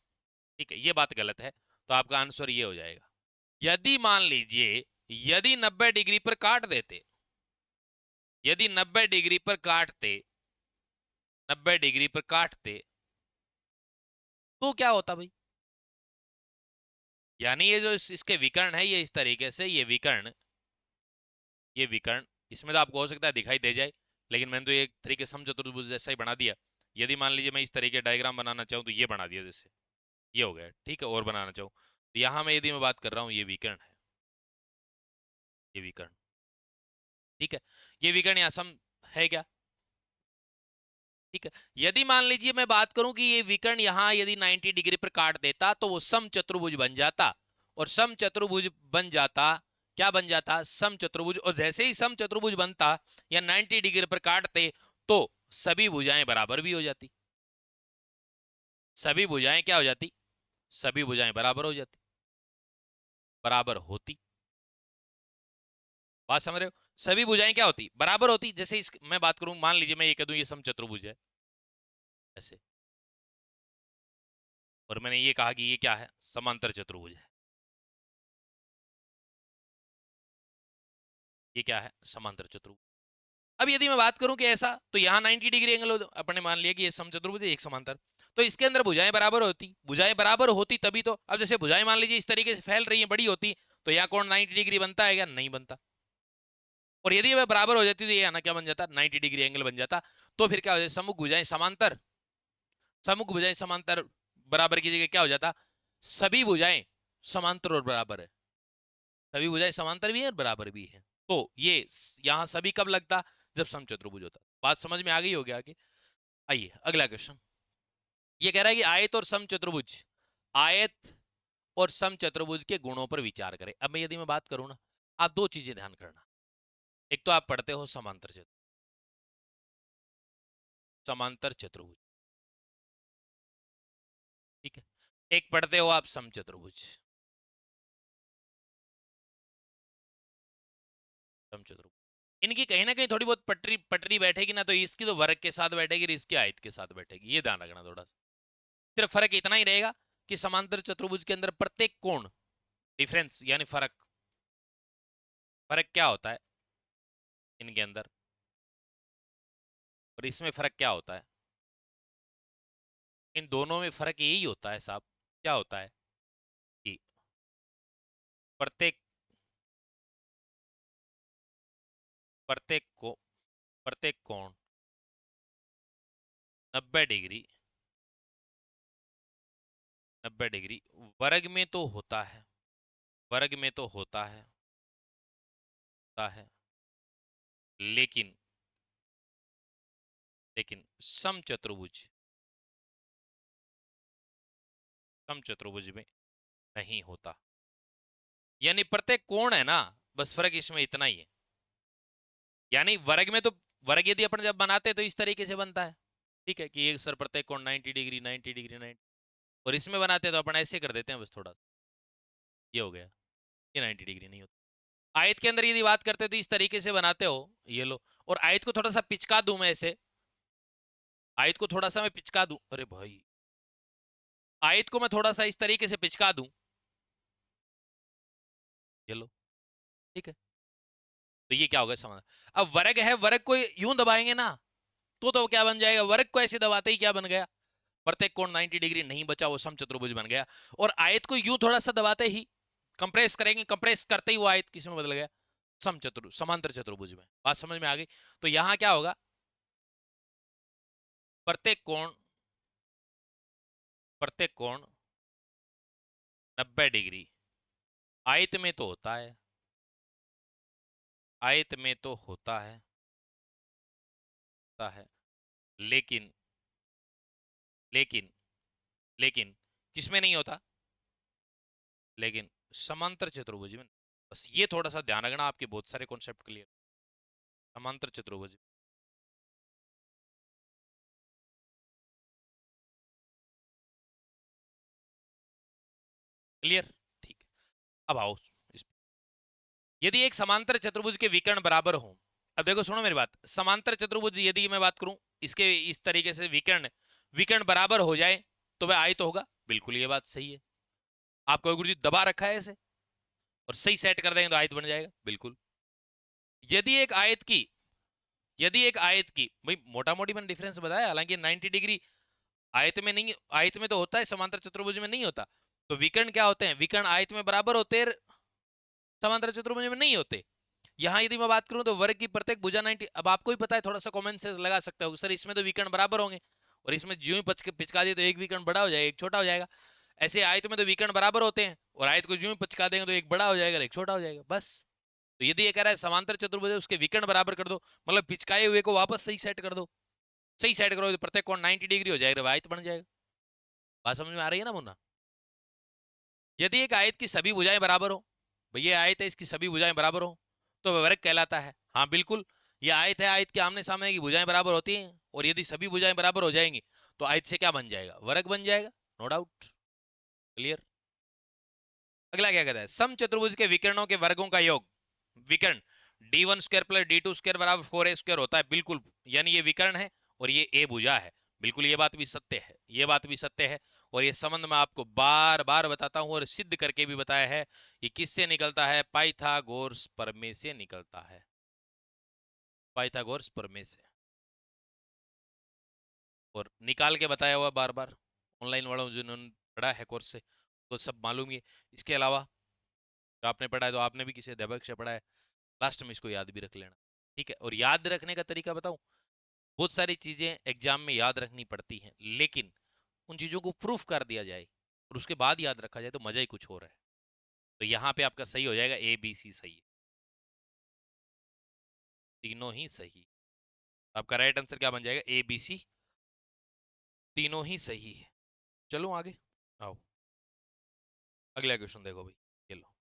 ठीक है, ये बात गलत है। तो आपका आंसर ये हो जाएगा। यदि मान लीजिए, यदि 90 डिग्री पर काट देते, यदि 90 डिग्री पर काटते, 90 डिग्री पर काटते, तो क्या होता भाई? यानी ये जो इसके विकर्ण है, ये इस तरीके से, ये विकर्ण, ये विकर्ण, इसमें तो आपको हो सकता है दिखाई दे जाए, लेकिन मैंने तो एक तरीके समचतुर्भुज जैसा ही बना दिया। यदि मान लीजिए मैं इस तरीके डायग्राम बनाना चाहूँ तो ये बना दिया, जैसे ये हो गया। ठीक है। और बनाना चाहूँ तो यहाँ मैं, यदि मैं बात कर रहा हूँ, ये विकर्ण है, ये विकर्ण। ठीक है। ये विकर्ण यहाँ सम है क्या? ठीक है। यदि मान लीजिए मैं बात करूं कि ये विकर्ण यहां यदि 90 डिग्री पर काट देता, तो वो सम चतुर्भुज बन जाता। और सम चतुर्भुज बन जाता, क्या बन जाता? सम चतुर्भुज। और जैसे ही सम चतुर्भुज बनता या 90 डिग्री पर काटते, तो सभी भुजाएं बराबर भी हो जाती। सभी भुजाएं क्या हो जाती? सभी भुजाएं बराबर हो जाती, बराबर होती। बात समझ रहे हो? सभी भुजाएं क्या होती? बराबर होती। जैसे इस मैं बात करूं, मान लीजिए मैं ये कह दूं ये सम चतुर्भुज है, ऐसे, और मैंने ये कहा कि ये क्या है? समांतर चतुर्भुज है। ये क्या है? समांतर चतुर्भुज। अब यदि मैं बात करूं कि ऐसा, तो यहाँ 90 डिग्री एंगल अपने मान लिया कि ये समचतुर्भुज है, एक समांतर, तो इसके अंदर भुजाएं बराबर होती। भुजाएं बराबर होती तभी तो, अब जैसे भुजाएं मान लीजिए इस तरीके से फैल रही है, बड़ी होती, तो यहाँ कोण 90 डिग्री बनता है क्या? नहीं बनता। और यदि वह बराबर हो जाती तो ये ना क्या बन जाता? 90 डिग्री एंगल बन जाता। तो फिर क्या हो जाता? सम्मुख भुजाएं समांतर, सम्मुख भुजाएं समांतर बराबर की जगह क्या हो जाता? सभी भुजाएं समांतर और बराबर है। सभी भुजाएं समांतर भी है और बराबर भी है। तो ये यहाँ सभी कब लगता? जब समचतुर्भुज होता। बात समझ में आ गई होगी आगे? आइए अगला क्वेश्चन। ये कह रहा है कि आयत और समचतुर्भुज, आयत और समचतुर्भुज के गुणों पर विचार करें। अब मैं यदि मैं बात करूं ना, आप दो चीजें ध्यान करना। एक तो आप पढ़ते हो समांतर चतुर्भुज, समांतर चतुर्भुज, ठीक है। एक पढ़ते हो आप समचतुर्भुज, समचतुर्भुज। इनकी कहीं ना कहीं थोड़ी बहुत पटरी पटरी बैठेगी ना, तो इसकी तो वर्ग के साथ बैठेगी और इसकी आयत के साथ बैठेगी, ये ध्यान रखना थोड़ा सा। सिर्फ फर्क इतना ही रहेगा कि समांतर चतुर्भुज के अंदर प्रत्येक कोण, डिफरेंस यानी फर्क, फर्क क्या होता है इनके अंदर, और इसमें फर्क क्या होता है? इन दोनों में फर्क यही होता है साहब। क्या होता है? कि प्रत्येक, प्रत्येक को, प्रत्येक कोण 90 डिग्री, 90 डिग्री वर्ग में तो होता है, वर्ग में तो होता है, लेकिन लेकिन समचतुर्भुज में नहीं होता। यानी प्रत्येक कोण है ना, बस फर्क इसमें इतना ही है। यानी वर्ग में तो, वर्ग यदि अपन जब बनाते हैं तो इस तरीके से बनता है, ठीक है, कि एक सर प्रत्येक कोण 90 डिग्री 90 डिग्री 90, और इसमें बनाते हैं तो अपन ऐसे कर देते हैं बस थोड़ा, ये हो गया, ये 90 डिग्री नहीं होता। आयत के अंदर यदि बात करते हैं तो इस तरीके से बनाते हो, ये लो, और आयत को थोड़ा सा पिचका दूं मैं ऐसे, आयत को थोड़ा सा मैं पिचका दूं, अरे भाई, आयत को मैं थोड़ा सा इस तरीके से पिचका दूं, ये लो, ठीक है, तो ये क्या होगा समाधान। अब वर्ग है, वर्ग को यूं दबाएंगे ना तो क्या बन जाएगा, वर्ग को ऐसे दबाते ही क्या बन गया, प्रत्येक कोण 90 डिग्री नहीं बचा, वो समचतुर्भुज बन गया। और आयत को यूं थोड़ा सा दबाते ही, कंप्रेस करेंगे, कंप्रेस करते ही वो आयत किस में बदल गया, समांतर चतुर्भुज में। बात समझ में आ गई। तो यहां क्या होगा, प्रत्येक कोण, प्रत्येक कोण 90 डिग्री आयत में तो होता है, आयत में तो होता है, लेकिन लेकिन लेकिन किसमें नहीं होता, लेकिन समांतर चतुर्भुज में। बस ये थोड़ा सा ध्यान रखना, आपके बहुत सारे कॉन्सेप्ट क्लियर, समांतर चतुर्भुज, क्लियर, ठीक है। अब आओ इस, यदि एक समांतर चतुर्भुज के विकर्ण बराबर हो, अब देखो सुनो मेरी बात, समांतर चतुर्भुज यदि मैं बात करूं, इसके इस तरीके से विकर्ण, विकर्ण बराबर हो जाए तो वह आयत होगा, बिल्कुल ये बात सही है। आपको गुरु जी दबा रखा है ऐसे, और सही सेट कर देंगे तो आयत बन जाएगा, बिल्कुल। यदि एक आयत की, यदि एक आयत की, भाई मोटा मोटी मैंने डिफरेंस बताया, हालांकि 90 डिग्री आयत में नहीं, आयत में तो होता है, समांतर चतुर्भुज में नहीं होता। तो विकर्ण क्या होते हैं, विकर्ण आयत में बराबर होते हैं, समांतर चतुर्भुज में नहीं होते। यहाँ यदि मैं बात करूं तो वर्ग की प्रत्येक भुजा 90, अब आपको ही पता है, थोड़ा सा कॉमन सेंस लगा सकते हो सर, इसमें तो विकर्ण बराबर होंगे, और इसमें जो ही पिचका दिए तो एक विकर्ण बड़ा हो जाएगा एक छोटा हो जाएगा। ऐसे आयत में तो विकर्ण बराबर होते हैं, और आयत को जो ही पिचका देंगे तो एक बड़ा हो जाएगा एक छोटा हो जाएगा, बस। तो यदि ये कह रहा है समांतर चतुर्भुज है, उसके विकर्ण बराबर कर दो, मतलब पिचकाए हुए को वापस सही सेट कर दो, सही सेट करो तो प्रत्येक कोण 90 डिग्री हो जाएगा, आयत बन जाएगा। बात समझ में आ रही है ना मुन्ना। यदि एक आयत की सभी भुजाएं बराबर हो, भैया आयत है इसकी सभी भुजाएं बराबर हो, तो वह वर्ग कहलाता है। हाँ बिल्कुल, ये आयत है, आयत के आमने सामने की भुजाएं बराबर होती हैं, और यदि सभी भुजाएं बराबर हो जाएंगी तो आयत से क्या बन जाएगा, वर्ग बन जाएगा, नो डाउट, क्लियर। अगला क्या कहता है, सम चतुर्भुज के विकर्णों के वर्गों का योग, विकर्ण d1 square plus d2 square बराबर 4a स्क्वायर होता है, बिल्कुल। यानी ये विकर्ण है और ये ए भुजा है, बिल्कुल ये बात भी सत्य है, ये बात भी सत्य है। और ये संबंध मैं आपको बार बार बताता हूं और सिद्ध करके भी बताया है। ये किससे निकलता है, पाइथागोरस प्रमेय से निकलता है, पाइथागोरस प्रमेय से, और निकाल के बताया हुआ बार बार, ऑनलाइन वालों जिन्होंने पढ़ा है कोर्स से तो सब मालूम ही है। इसके अलावा जो आपने पढ़ा है तो आपने भी किसी अध्यापक से पढ़ा है, लास्ट में इसको याद भी रख लेना, ठीक है। और याद रखने का तरीका बताऊं, बहुत सारी चीजें एग्जाम में याद रखनी पड़ती हैं, लेकिन उन चीजों को प्रूफ कर दिया जाए और उसके बाद याद रखा जाए तो मजा ही कुछ और है। तो यहाँ पे आपका सही हो जाएगा, ए बी सी सही है, तीनों ही सही। आपका राइट आंसर क्या बन जाएगा, ए बी सी, तीनों ही सही है। चलो आगे आओ, अगला क्वेश्चन देखो भाई, ये लो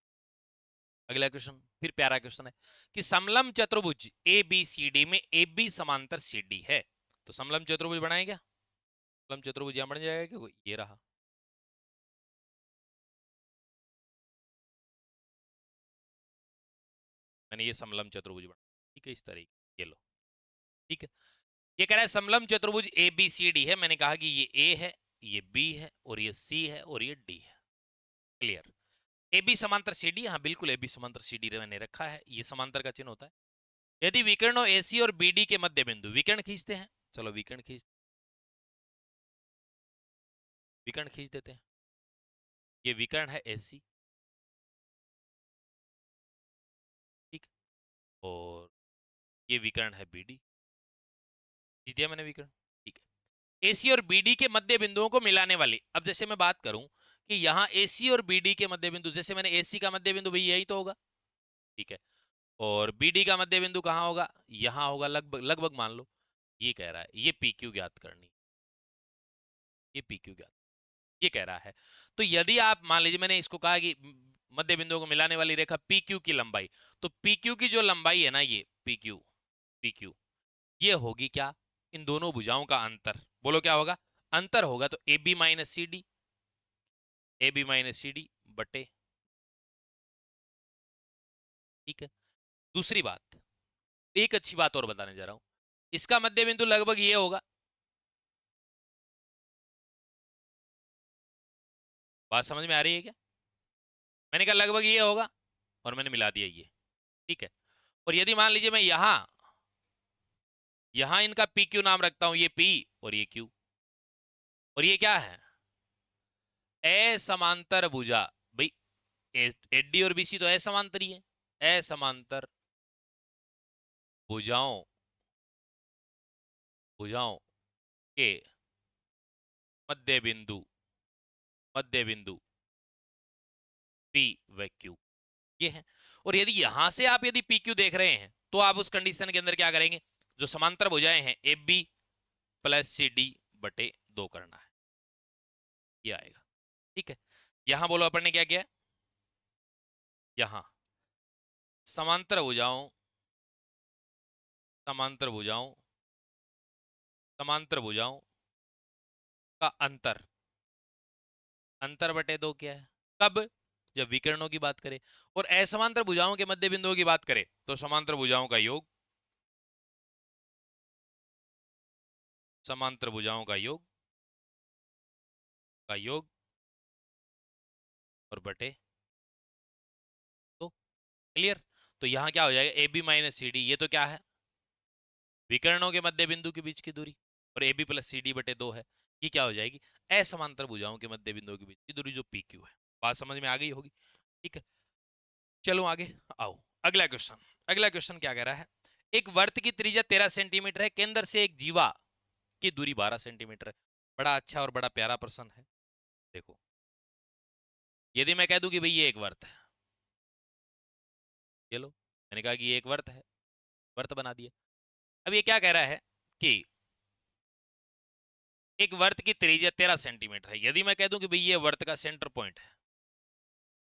अगला क्वेश्चन, फिर प्यारा क्वेश्चन है कि समलम चतुर्भुज ए बी सी डी में ए बी समांतर सी डी है, तो समलम चतुर्भुज बनाए क्या, समलम चतुर्भुज यहां बन जाएगा क्या, ये रहा, मैंने ये समलम चतुर्भुज बना, ठीक है, इस तरीके, ये लो, ठीक है। ये कह रहा है समलम चतुर्भुज ए बी सी डी है, मैंने कहा कि ये ए है, ये बी है, और ये सी है, और ये डी है, क्लियर। ए बी समांतर सी डी, हाँ बिल्कुल ए बी समांतर सी डी मैंने रखा है, ये समांतर का चिन्ह होता है। यदि विकर्ण ए सी और बी डी के मध्य बिंदु, विकर्ण खींचते हैं, चलो विकर्ण खींच, विकर्ण खींच देते हैं, ये विकर्ण है ए सी, ठीक, और ये विकर्ण है बी डी, खींच दिया मैंने विकर्ण, ठीक है। एसी और बीडी के मध्य बिंदुओं को मिलाने वाली। अब जैसे मैं बात करूं कि यहाँ एसी और बीडी के मध्य बिंदु, जैसे मैंने एसी का मध्य बिंदु भाई यही तो होगा, ठीक है, और बीडी का मध्य बिंदु कहाँ होगा, यहाँ होगा, लगभग लगभग मान लो। ये कह रहा है ये पी क्यू ज्ञात करनी, ये पी क्यू ज्ञात, ये कह रहा है। तो यदि आप मान लीजिए मैंने इसको कहा कि मध्य बिंदुओं को मिलाने वाली रेखा पी क्यू की लंबाई, तो पी क्यू की जो लंबाई है ना, ये पी क्यू ये होगी क्या, इन दोनों भुजाओं का अंतर। बोलो क्या होगा, अंतर होगा। तो A B minus C D, A B minus C D बटे, ठीक है। दूसरी बात, एक अच्छी बात और बताने जा रहा हूं, इसका मध्य बिंदु लगभग ये होगा। बात समझ में आ रही है क्या, मैंने कहा लगभग ये होगा और मैंने मिला दिया ये, ठीक है। और यदि मान लीजिए मैं यहां इनका पी क्यू नाम रखता हूं, ये पी और ये क्यू, और ये क्या है, असमांतर भुजा। भाई एडी और बीसी तो असमांतर ही है, असमांतर भुजाओं, भुजाओं के मध्य बिंदु, मध्य बिंदु पी व क्यू ये है। और यदि यहां से आप यदि पी क्यू देख रहे हैं, तो आप उस कंडीशन के अंदर क्या करेंगे, जो समांतर भुजाएं हैं A B plus C D बटे 2 करना है, ये आएगा, ठीक है। यहां बोलो अपन ने क्या किया, यहां समांतर भुजाओं, समांतर भुजाओं, समांतर भुजाओं का अंतर, अंतर बटे 2 क्या है, कब, जब विकर्णों की बात करें। और असमांतर भुजाओं के मध्य बिंदुओं की बात करें, तो समांतर भुजाओं का योग, समांतर भुजाओं का योग, का योग और बटे 2, क्लियर। तो यहां क्या हो जाएगा, A B minus C D, ये तो क्या है, विकर्णों के मध्य बिंदु के बीच की दूरी, और A B plus C D बटे 2 है, ये क्या हो जाएगी, असमांतर भुजाओं के मध्य बिंदुओं के बीच की दूरी जो पी क्यू है। बात समझ में आ गई होगी, ठीक है। चलो आगे आओ, अगला क्वेश्चन। अगला क्वेश्चन क्या कह रहा है, एक वर्त की त्रिज्या 13 सेंटीमीटर है, केंद्र से एक जीवा की दूरी 12 सेंटीमीटर है। बड़ा अच्छा और बड़ा प्यारा प्रश्न है। देखो, यदि मैं कह दूं कि भाई ये एक वर्त है, ये लो, मैंने कहा कि ये एक वर्त है, वर्त बना दिया। अब ये क्या कह रहा है कि एक वर्त की त्रिज्या 13 सेंटीमीटर है, यदि मैं कह दूं कि भाई ये वर्त का सेंटर पॉइंट है,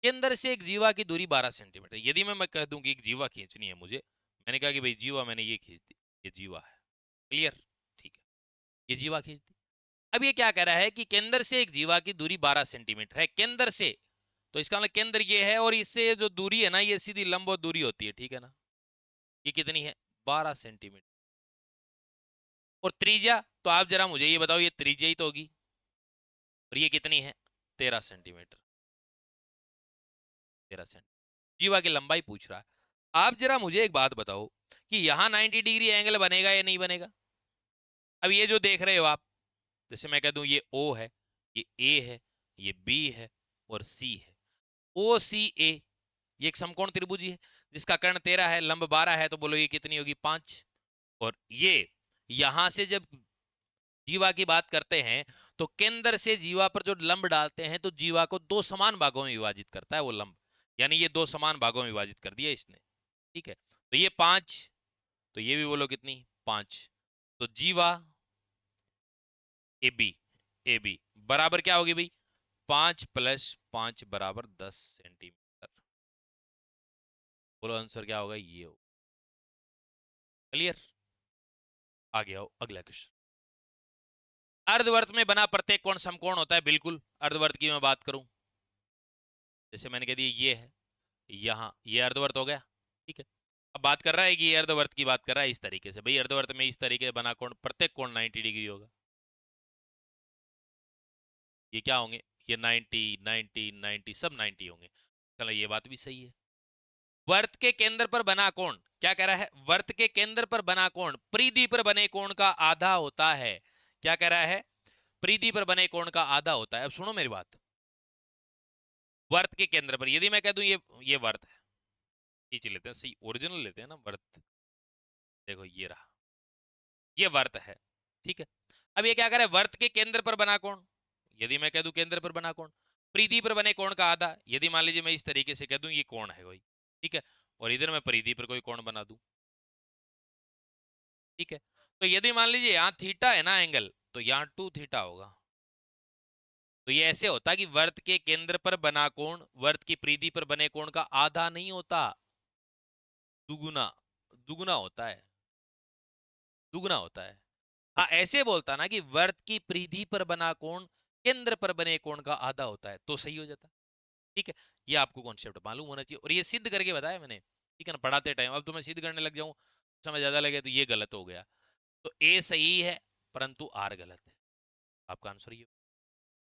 केंद्र से एक जीवा की दूरी 12 सेंटीमीटर, यदि मैं कह दूं कि एक जीवा खींचनी है मुझे, मैंने कहा कि भाई जीवा, मैंने ये खींच दी, ये जीवा है, क्लियर, ठीक है, ये जीवा खींच दी। अब ये क्या कह रहा है कि केंद्र से एक जीवा की दूरी 12 सेंटीमीटर है, केंद्र से, तो इसका मतलब केंद्र ये है, और इससे जो दूरी है ना, ये सीधी लंबवत दूरी होती है, ठीक है ना। ये कितनी है, 12 सेंटीमीटर। और त्रिज्या, तो आप जरा मुझे ये बताओ, ये त्रिज्या ही तो होगी, और ये कितनी है, 13 सेंटीमीटर, 13 सेंटीमीटर जीवा की लंबाई पूछ रहा है। आप जरा मुझे एक बात बताओ कि यहां 90 डिग्री एंगल बनेगा या नहीं बनेगा। अब ये जो देख रहे हो आप, जैसे मैं कह दूं ये O है, ये A है, ये B है और C है, ओ सी ए, ये एक समकोण त्रिभुज है जिसका कर्ण 13 है, लंब 12 है, तो बोलो ये कितनी होगी, 5। और ये यहां से जब जीवा की बात करते हैं, तो केंद्र से जीवा पर जो लंब डालते हैं, तो जीवा को 2 समान भागों में विभाजित करता है वो लंब, यानी ये 2 समान भागों में विभाजित कर दिया इसने, ठीक है। तो ये 5, तो ये भी बोलो कितनी, 5। तो जीवा ए बी, ए बी बराबर क्या होगी भाई, 5 प्लस 5 बराबर 10 सेंटीमीटर। बोलो आंसर क्या होगा, ये हो, क्लियर। आगे आओ, अगला क्वेश्चन। अर्धवर्त में बना प्रत्येक कोण समकोण होता है, बिल्कुल। अर्धवर्त की मैं बात करूं, जैसे मैंने कह दिया ये है, यहाँ ये अर्धवर्त हो गया, ठीक है। अब बात कर रहा है कि ये अर्धवर्त की बात कर रहा है इस तरीके से, भाई अर्धवर्त में इस तरीके से बना कोण, प्रत्येक कोण 90 डिग्री होगा। ये क्या होंगे, ये 90 90 90 सब 90 होंगे। चलो ये बात भी सही है। वर्त के केंद्र पर बना कोण, क्या कह रहा है, वर्त के केंद्र पर बना कोण परिधि पर बने कोण का आधा होता है। क्या कह रहा है, परिधि पर बने कोण का आधा होता है। अब सुनो मेरी बात, वर्त के केंद्र पर यदि मैं कह दूं ये वर्त है, खींच लेते हैं, सही ओरिजिनल लेते हैं ना वर्त, देखो ये रहा, ये वर्त है, ठीक है। अब ये क्या करे, वर्त के केंद्र पर बना कोण, यदि मैं कह दूं केंद्र पर बना कोण, परिधि पर बने कोण का आधा, यदि मान लीजिए मैं इस तरीके से कह दूं ये कोण है कोई, ठीक है, और इधर मैं परिधि पर कोई कोण बना दूं, ठीक है, तो यदि मान लीजिए यहाँ थीटा है ना एंगल, तो यहाँ 2 थीटा होगा। तो ये ऐसे होता है कि वर्त के केंद्र पर बना कोण वर्त की परिधि पर बने कोण का आधा नहीं होता, दुगुना, दुगुना होता है, दुगुना होता है। हाँ ऐसे बोलता ना कि वर्त की परिधि पर बना कोण केंद्र पर बने कोण का आधा होता है, तो सही हो जाता। ठीक है, ये आपको कॉन्सेप्ट मालूम होना चाहिए, और ये सिद्ध करके बताया मैंने, ठीक है ना, पढ़ाते टाइम। अब तो मैं सिद्ध करने लग जाऊं, समय ज्यादा लगे तो ये गलत हो गया, तो ए सही है परंतु आर गलत है, आपका आंसर ये।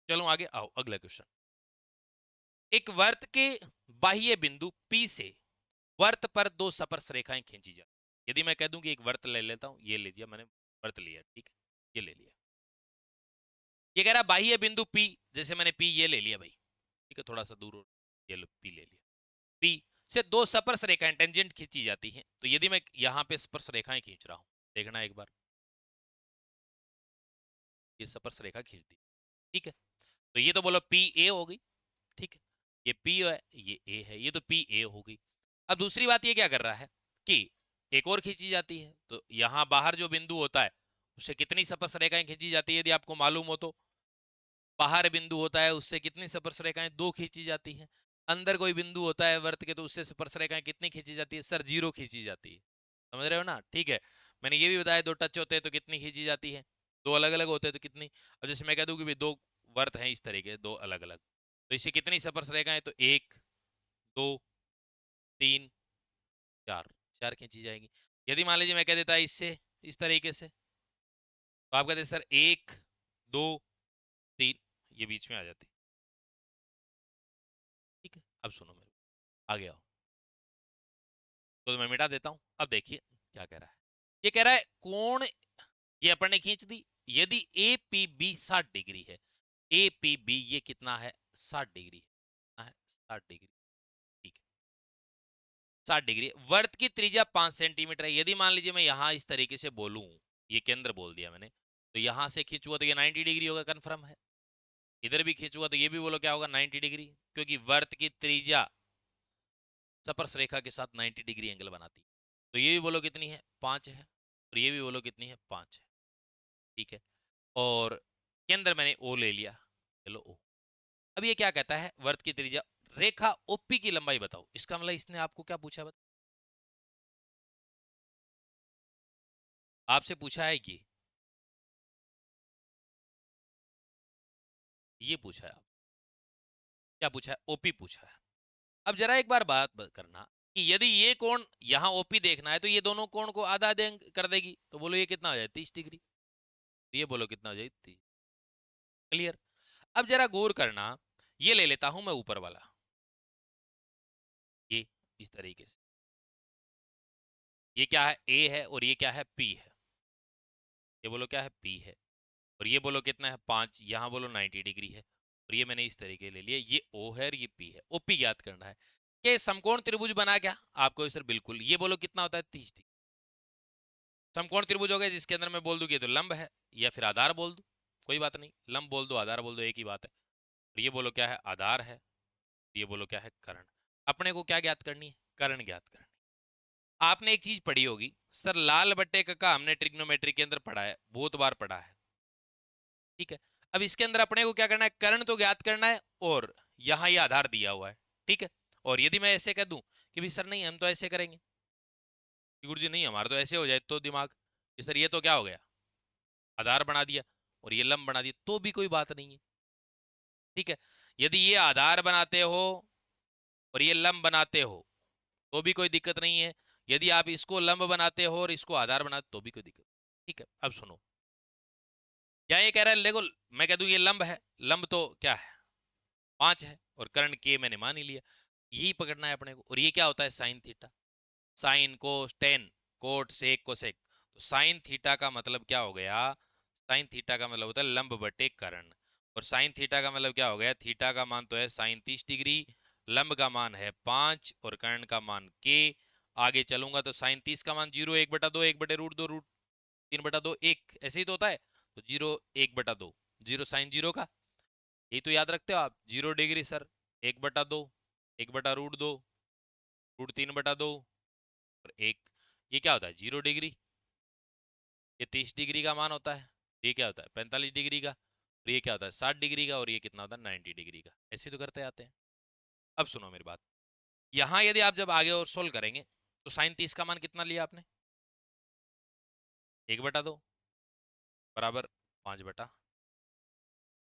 चलो आगे आओ, अगला क्वेश्चन। एक वर्त के बाह्य बिंदु P से वर्त पर दो स्पर्श रेखाएं खींची जाए। यदि मैं कह दूं कि एक वर्त ले लेता हूं, ये ले लिया मैंने, वर्त लिया, ठीक है, ये ले लिया, ये कह रहा बाह्य बिंदु P, जैसे मैंने P ये ले लिया भाई, ठीक है, थोड़ा सा दूर, ये लो P ले लिया, P से दो स्पर्श रेखाएं टेंजेंट खींची जाती हैं। तो यदि मैं यहां पे स्पर्श रेखाएं खींच रहा हूं, देखना एक बार, ये स्पर्श रेखा खींच दी, ठीक है, तो ये तो बोलो पी ए हो गई, ठीक है, ये पी है ये ए है, ये तो पी ए हो गई। अब दूसरी बात ये क्या कर रहा है कि एक और खींची जाती है, तो यहां बाहर जो बिंदु होता है उससे कितनी स्पर्श रेखाएं खींची जाती है, यदि आपको मालूम हो तो, बाहर बिंदु होता है उससे कितनी स्पर्श रेखाएं, दो खींची जाती है। अंदर कोई बिंदु होता है वर्त के, तो उससे स्पर्श रेखाएं कितनी खींची जाती है, सर 0 खींची जाती है, समझ रहे हो ना, ठीक है। मैंने ये भी बताया दो टच होते हैं तो कितनी खींची जाती है, दो अलग अलग होते हैं तो कितनी। अब जैसे मैं कह दूं कि भाई दो वर्त हैं इस तरीके, दो अलग अलग, तो इससे कितनी स्पर्श रेखाएं, तो 1 2 3 4, 4 खींची जाएंगी। यदि मान लीजिए मैं कह देता इससे इस तरीके से, तो आप कहते सर 1 2 3, ये बीच में आ जाती, ठीक है। अब सुनो मेरे, आगे आओ, तो मैं मिटा देता हूं। अब देखिए क्या कह रहा है, ये कह रहा है कोण, ये अपन ने खींच दी, यदि ए पी बी 60 डिग्री है, ए पी बी ये कितना है 60 डिग्री है, 60 डिग्री, ठीक है, 60 डिग्री, वर्त की त्रिज्या 5 सेंटीमीटर है। यदि मान लीजिए मैं यहां इस तरीके से बोलूं, ये केंद्र बोल दिया मैंने, तो यहां से खींचूंगा तो ये 90 डिग्री होगा, कंफर्म है। इधर भी खींचूंगा तो ये भी बोलो क्या होगा 90 डिग्री, क्योंकि वर्त की त्रिज्या स्पर्श रेखा के साथ 90 डिग्री एंगल बनाती है। तो ये भी बोलो कितनी है 5 है, और ये भी बोलो कितनी है 5 है, ठीक है, और केंद्र मैंने ओ ले लिया, चलो ओ। अब ये क्या कहता है, वर्त की त्रिज्या, रेखा ओपी की लंबाई बताओ, इसका मतलब इसने आपको क्या पूछा, बता, आपसे पूछा है कि ये पूछा है, आप क्या पूछा है, ओपी पूछा है। अब जरा एक बार बात करना कि यदि ये कोण यहां ओपी देखना है, तो ये दोनों कोण को आधा आधे कर देगी, तो बोलो ये कितना हो जाए 30 डिग्री, ये बोलो कितना हो जाए 30, क्लियर। अब जरा गौर करना, ये ले लेता हूं मैं ऊपर वाला, ये इस तरीके से, ये क्या है ए है और ये क्या है पी है, ये बोलो क्या है पी है, और ये बोलो कितना है 5, यहाँ बोलो 90 डिग्री है, और ये मैंने इस तरीके ले लिया, ये ओ है और ये पी है, ओपी याद करना है कि समकोण त्रिभुज बना क्या आपको, सर बिल्कुल, ये बोलो कितना होता है 30 डिग्री, समकोण त्रिभुज हो गया जिसके अंदर मैं बोल दूं कि ये तो लंब है, या फिर आधार बोल दूं, कोई बात नहीं, लंब बोल दो आधार बोल दो एक ही बात है। और ये बोलो क्या है आधार है, ये बोलो क्या है कर्ण। अपने को क्या ज्ञात करनी है, कर्ण ज्ञात करनी। आपने एक चीज पढ़ी होगी सर, लाल बट्टे का हमने ट्रिग्नोमेट्री के अंदर पढ़ा है, बहुत बार पढ़ा है, ठीक है। अब इसके अंदर अपने को क्या करना है, कर्ण तो ज्ञात करना है, और यहाँ ये आधार दिया हुआ है, ठीक है। और यदि मैं ऐसे कह दूं कि भाई सर नहीं हम तो ऐसे करेंगे, गुरु जी नहीं हमारा तो ऐसे हो जाए, तो दिमाग कि सर ये तो क्या हो गया, आधार बना दिया और ये लंब बना दिया, तो भी कोई बात नहीं है, ठीक है। यदि ये आधार बनाते हो और ये लंब बनाते हो तो भी कोई दिक्कत नहीं है, यदि आप इसको लंब बनाते हो और इसको आधार बनाते तो भी कोई दिक्कत, ठीक है। अब सुनो, क्या ये कह रहा है, देखो मैं कह दूं ये लंब है, लंब तो क्या है 5 है, और कर्ण के मैंने मान ही लिया, यही पकड़ना है अपने को। और ये क्या होता है sine theta, sine cos tan cot sec cosec, तो साइन थीटा का मतलब क्या हो गया, साइन थीटा का मतलब होता है लंब बटे कर्ण, और साइन थीटा का मतलब क्या हो गया, थीटा का मान तो है साइन 30 डिग्री, लंब का मान है 5 और कर्ण का मान के। आगे चलूंगा तो साइन 30 का मान 0, 1/2, 1/√2 √3/2 1, ऐसे ही तो होता है। तो 0 1/2, 0 sin 0 का, यही तो याद रखते हो आप, 0 डिग्री सर 1/2, 1/√2, √3/2 और 1, ये क्या होता है 0 डिग्री, ये 30 डिग्री का मान होता है, ये क्या होता है 45 डिग्री का, और ये क्या होता है 60 डिग्री का, और ये कितना होता है 90 डिग्री का। ऐसे तो करते आते हैं। अब सुनो मेरी बात, यहां यदि आप जब आगे और सोल्व करेंगे तो sin 30 का मान कितना लिया आपने, 1/2 बराबर 5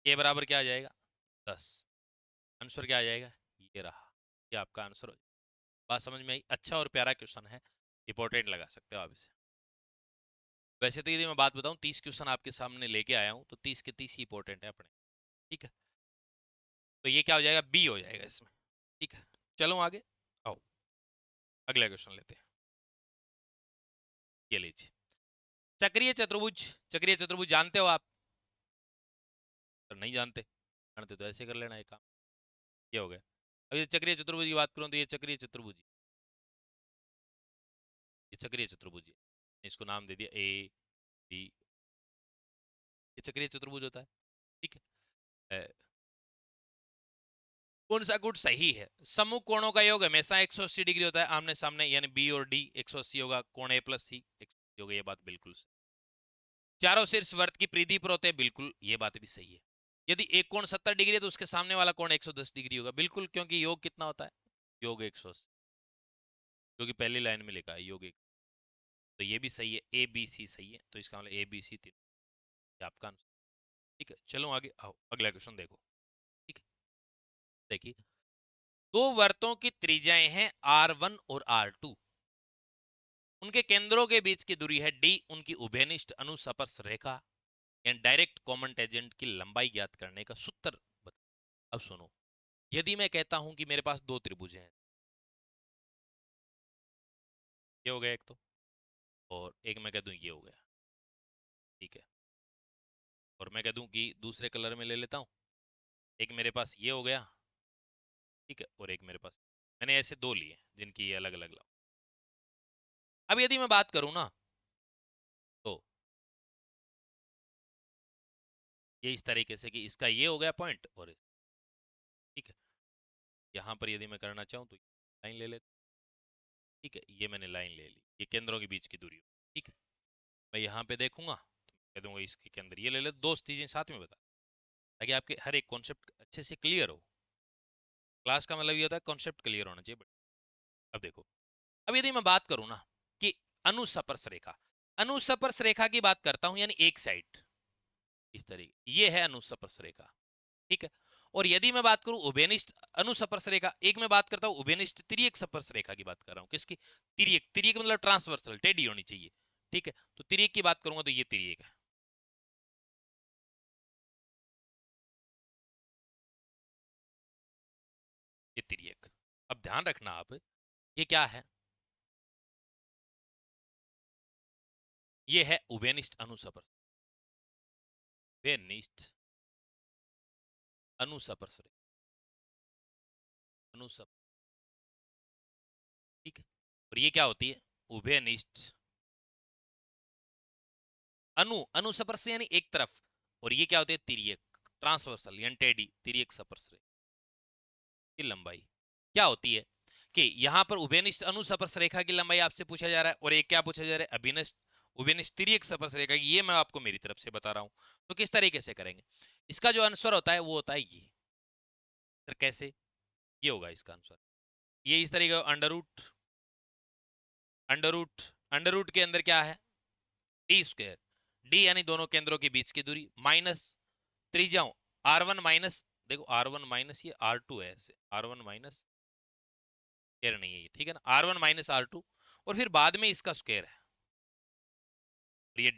ये बराबर क्या आ जाएगा 10, आंसर क्या आ जाएगा, ये रहा, ये आपका आंसर हो जाएगा। बात समझ में आई? अच्छा और प्यारा क्वेश्चन है, इंपॉर्टेंट लगा सकते हो आप इसे। वैसे तो यदि मैं बात बताऊं 30 क्वेश्चन आपके सामने लेके आया हूं, तो 30 के 30 ही इंपॉर्टेंट है अपने, ठीक है। तो ये क्या हो जाएगा, बी हो जाएगा इसमें, ठीक है। चलो आगे, आओ अगला क्वेश्चन लेते हैं। ये लीजिए, चक्रीय चतुर्भुज, चक्रीय चतुर्भुज जानते हो आप, तो नहीं जानते, जानते तो ऐसे कर लेना एक काम, ये हो गया। अभी चक्रीय चतुर्भुज की बात करूं तो ये चक्रीय चतुर्भुज, ये चक्रीय चतुर्भुज है, इसको नाम दे दिया ए बी, ये चक्रीय चतुर्भुज होता है, ठीक है। कौन सा गुण सही है, समूह कोणों का योग हमेशा 180 डिग्री होता है आमने सामने, यानी बी और डी 180 होगा, कोण ए प्लस सी 180 होगा, ये बात बिल्कुल सही। चारों शीर्ष वर्त की परिधि पर होते हैं, बिल्कुल ये बात भी सही है। यदि एक कोण 70 डिग्री है तो उसके सामने वाला कोण 110 डिग्री होगा, बिल्कुल, क्योंकि योग कितना होता है, योग 180, जो कि पहली लाइन में लिखा है योग 1, तो ये भी सही है, ए बी सी सही है, तो इसका मतलब ए बी सी तीन, ये आपका आंसर, ठीक है। चलो आगे आओ, अगला क्वेश्चन देखो, ठीक है। देखिए, दो वर्तों की त्रिज्याएं हैं R1 और R2, उनके केंद्रों के बीच की दूरी है D, उनकी उभयनिष्ठ अनुसपर्श रेखा एंड डायरेक्ट कॉमन टेंजेंट की लंबाई ज्ञात करने का सूत्र बताओ। अब सुनो, यदि मैं कहता हूं कि मेरे पास दो त्रिभुज हैं, ये हो गया एक तो, और एक मैं कह दूं ये हो गया, ठीक है, और मैं कह दूं कि दूसरे कलर में ले लेता हूं, एक मेरे पास ये हो गया, ठीक है, और एक मेरे पास, मैंने ऐसे दो लिए जिनकी ये अलग अलग। अब यदि मैं बात करूं ना, तो ये इस तरीके से कि इसका ये हो गया पॉइंट, और ठीक है, यहाँ पर यदि मैं करना चाहूँ तो लाइन ले लेते, ठीक है, ये मैंने लाइन ले ली, ये केंद्रों के बीच की दूरी, ठीक है। मैं यहाँ पे देखूंगा तो कह दूंगा इसके के अंदर ये ले ले, दो चीजें साथ में बता, ताकि आपके हर एक कॉन्सेप्ट अच्छे से क्लियर हो। क्लास का मतलब ये होता है कॉन्सेप्ट क्लियर होना चाहिए। अब देखो, अब यदि मैं बात करूं ना कि अनुसपर्श रेखा, अनुसपर्श रेखा की बात करता हूं, यानी एक साइड इस तरीके, ये है अनुसपर्श रेखा, ठीक है। और यदि मैं बात करूं उभयनिष्ठ अनुसपर्श रेखा, एक मैं बात करता हूं उभयनिष्ठ तिर्यक स्पर्श रेखा की बात कर रहा हूं, किसकी, तिर्यक, तिर्यक मतलब ट्रांसवर्सल, टेढ़ी होनी चाहिए, ठीक है। तो तिर्यक की बात करूंगा तो ये तिर्यक है, ये तिर्यक। अब ध्यान रखना आप, ये क्या है, ये है उभयनिष्ठ अनुसपर्श, उभयनिष्ठ अनुसपर्श रेखा, अनुसप, ठीक है। और ये क्या होती है, उभयनिष्ठ अनुसपर्श यानी एक तरफ, और ये क्या होती है तिर्यक, ट्रांसवर्सल यानी टेढ़ी, तिर्यक स्पर्श रेखा की लंबाई क्या होती है, कि यहां पर उभयनिष्ठ अनुस्पर्श रेखा की लंबाई आपसे पूछा जा रहा है, और एक क्या पूछा जा रहा है, अभिनिष्ठ उभयनिष्ठ तिर्यक स्पर्श रेखा, ये मैं आपको मेरी तरफ से बता रहा हूं। तो किस तरीके से करेंगे, इसका जो आंसर होता है वो होता है ये, सर कैसे, ये होगा इसका आंसर, ये इस तरीके under root, under root, under root के अंदर क्या है डी स्क्वायर, डी यानी दोनों केंद्रों के बीच की दूरी, माइनस त्रिज्याओं R1 माइनस, देखो R1 माइनस ये R2 है, ऐसे R1 माइनस, स्क्वायर नहीं है ये, ठीक है ना, R1 माइनस R2, और फिर बाद में इसका स्क्वायर है, ये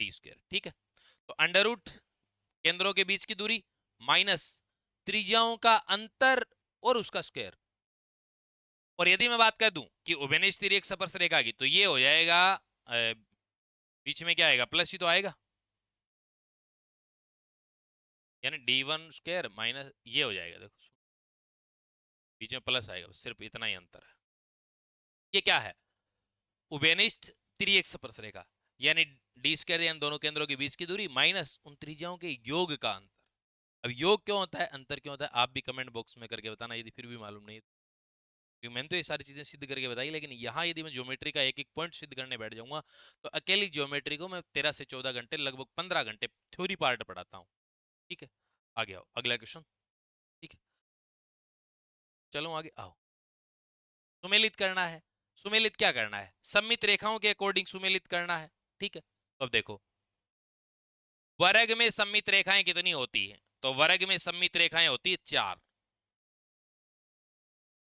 डी स्क्वायर, ठीक है। तो अंडर रूट केंद्रों के बीच की दूरी माइनस त्रिज्याओं का अंतर और उसका स्क्वायर, और यदि मैं बात कर दूं कि उभयनिष्ठ तिर्यक स्पर्श रेखा की, तो ये हो जाएगा बीच में क्या आएगा, प्लस ही तो आएगा, यानी D1 स्क्वायर माइनस ये हो जाएगा, देखो बीच में प्लस आएगा, सिर्फ इतना ही अंतर है। ये क्या है, उभयनिष्ठ तिर्यक स्पर्श रेखा, यानी डी स्क्वायर यानी दोनों केंद्रों के बीच की दूरी माइनस उन त्रिज्याओं के योग का अंतर। अब योग क्यों होता है, अंतर क्यों होता है, आप भी कमेंट बॉक्स में करके बताना यदि फिर भी मालूम नहीं है। क्योंकि मैंने तो ये सारी चीजें सिद्ध करके बताई, लेकिन यहाँ यदि मैं ज्योमेट्री का एक एक पॉइंट सिद्ध करने बैठ जाऊंगा तो अकेली ज्योमेट्री को मैं 13 से 14 घंटे, लगभग 15 घंटे थ्योरी पार्ट पढ़ाता हूँ। ठीक है, आगे आओ, अगला क्वेश्चन। ठीक है, चलो आगे आओ। सुमेलित करना है। सुमेलित क्या करना है, सममित रेखाओं के अकॉर्डिंग सुमेलित करना है। ठीक है, तो अब देखो वर्ग में सममित रेखाएं कितनी होती है, तो वर्ग में सममित रेखाएं होती है 4,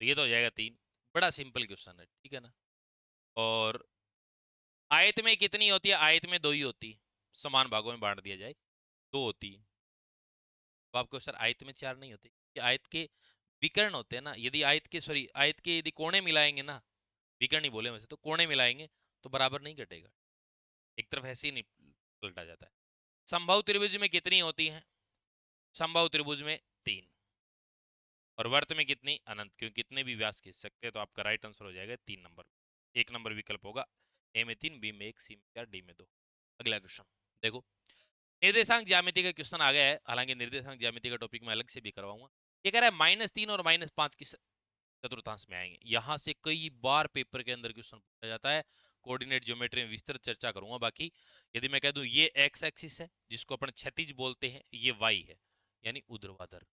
तो ये तो हो जाएगा 3। बड़ा सिंपल क्वेश्चन है, ठीक है ना। और आयत में कितनी होती है, आयत में 2 ही होती है, समान भागों में बांट दिया जाए 2 होती है। तो आपको सर आयत में 4 नहीं होती, कि आयत के विकर्ण होते हैं ना, यदि आयत के सॉरी आयत के यदि कोणे मिलाएंगे ना, विकर्ण ही बोले वैसे तो, कोणे मिलाएंगे तो बराबर नहीं कटेगा, एक तरफ ऐसे ही नहीं पलटा जाता है। समबाहु त्रिभुज में कितनी होती है, समबाहु त्रिभुज में 3, और वर्त में कितनी, अनंत, क्योंकि कितने भी व्यास खींच सकते हैं। तो आपका राइट आंसर हो जाएगा 3 नंबर, 1 नंबर विकल्प होगा, ए में 3, बी में 1, सी में 4, डी में 2। अगला क्वेश्चन देखो, निर्देशांक ज्यामिति का क्वेश्चन आ गया है, हालांकि निर्देशांक ज्यामिति का टॉपिक मैं अलग से भी करवाऊंगा। ये कह रहा है -3 और -5 की चतुर्थांश में आएंगे। यहां से कई बार पेपर के अंदर क्वेश्चन पूछा जाता है, कोऑर्डिनेट ज्योमेट्री में विस्तृत चर्चा करूंगा। बाकी यदि मैं कह दूं ये एक्स एक्सिस है जिसको अपन क्षैतिज बोलते हैं, ये वाई है यानी ऊर्ध्वाधर,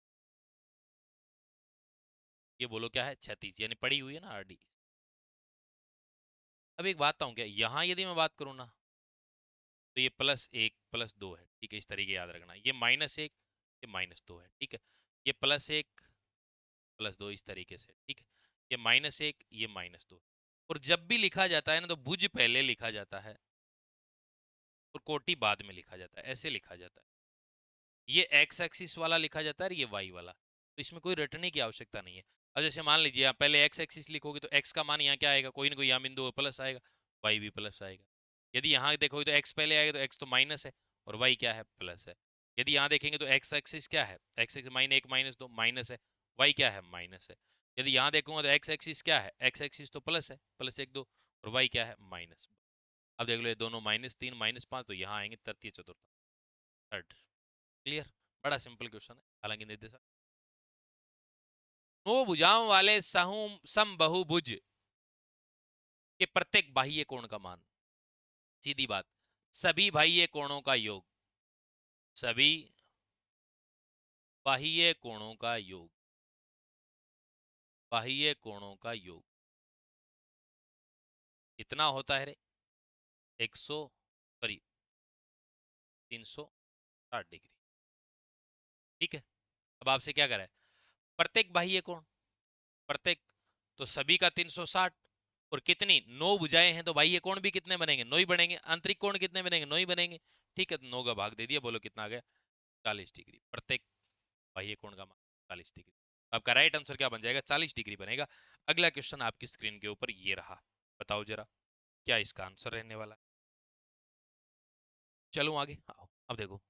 ये बोलो क्या है, क्षैतिज, यानी पड़ी हुई है ना आरडी। अब एक बात बताऊं, क्या यहाँ यदि मैं बात करूँ ना, तो ये +1 +2 है, ठीक है, इस तरीके याद रखना, ये -1 ये -2 है, ठीक है, ये +1 +2 इस तरीके से, ठीक है, ये -1 ये -2। और जब भी लिखा जाता है ना, तो भुज पहले लिखा जाता है और कोटि बाद में लिखा जाता है, ऐसे लिखा जाता है। ये एक्स एक्सिस वाला लिखा जाता है और ये वाई वाला, तो इसमें कोई रटने की आवश्यकता नहीं है। अब जैसे मान लीजिए आप पहले एक्स एक्सिस लिखोगे, तो एक्स का मान यहाँ क्या आएगा, कोई ना कोई यहाँ बिंदु प्लस आएगा, वाई भी प्लस आएगा। यदि यहाँ देखोगे तो एक्स पहले आएगा, तो एक्स तो माइनस है और वाई क्या है, प्लस है। यदि यहाँ देखेंगे तो एक्स एक्सिस क्या है, एक्स एक्सिस -1 -2 माइनस है, वाई क्या है, माइनस है। यदि यहाँ देखूंगा तो एक्स एक्सिस क्या है, एक्स एक्सिस तो प्लस है, +1 2, और वाई क्या है, माइनस। अब देख लो ये दोनों -3 -5, तो यहाँ आएंगे तृतीय चतुर्थ थर्ड। क्लियर, बड़ा सिंपल क्वेश्चन है, हालांकि निर्देशक। नौ भुजाओं वाले समबाहुभुज के प्रत्येक बाह्य कोण का मान, सीधी बात, सभी बाह्य कोणों का योग, सभी बाह्य कोणों का योग, बाह्य कोणों का योग कितना होता है रे, 100 सॉरी 360 डिग्री। ठीक है, अब आपसे क्या करा है, प्रत्येक बाह्य कोण, प्रत्येक, तो सभी का 360, और कितनी 9 भुजाएं हैं, तो बाह्य कोण भी कितने बनेंगे, 9 ही बनेंगे, आंतरिक कोण कितने बनेंगे, 9 ही बनेंगे। ठीक है, तो 9 का भाग दे दिया, बोलो कितना आ गया, 40 डिग्री। प्रत्येक बाह्य कोण का मान 40 डिग्री। आपका राइट आंसर क्या बन जाएगा, 40 डिग्री बनेगा। अगला क्वेश्चन आपकी स्क्रीन के ऊपर ये रहा, बताओ जरा क्या इसका आंसर रहने वाला है। चलो आगे आओ, अब देखो,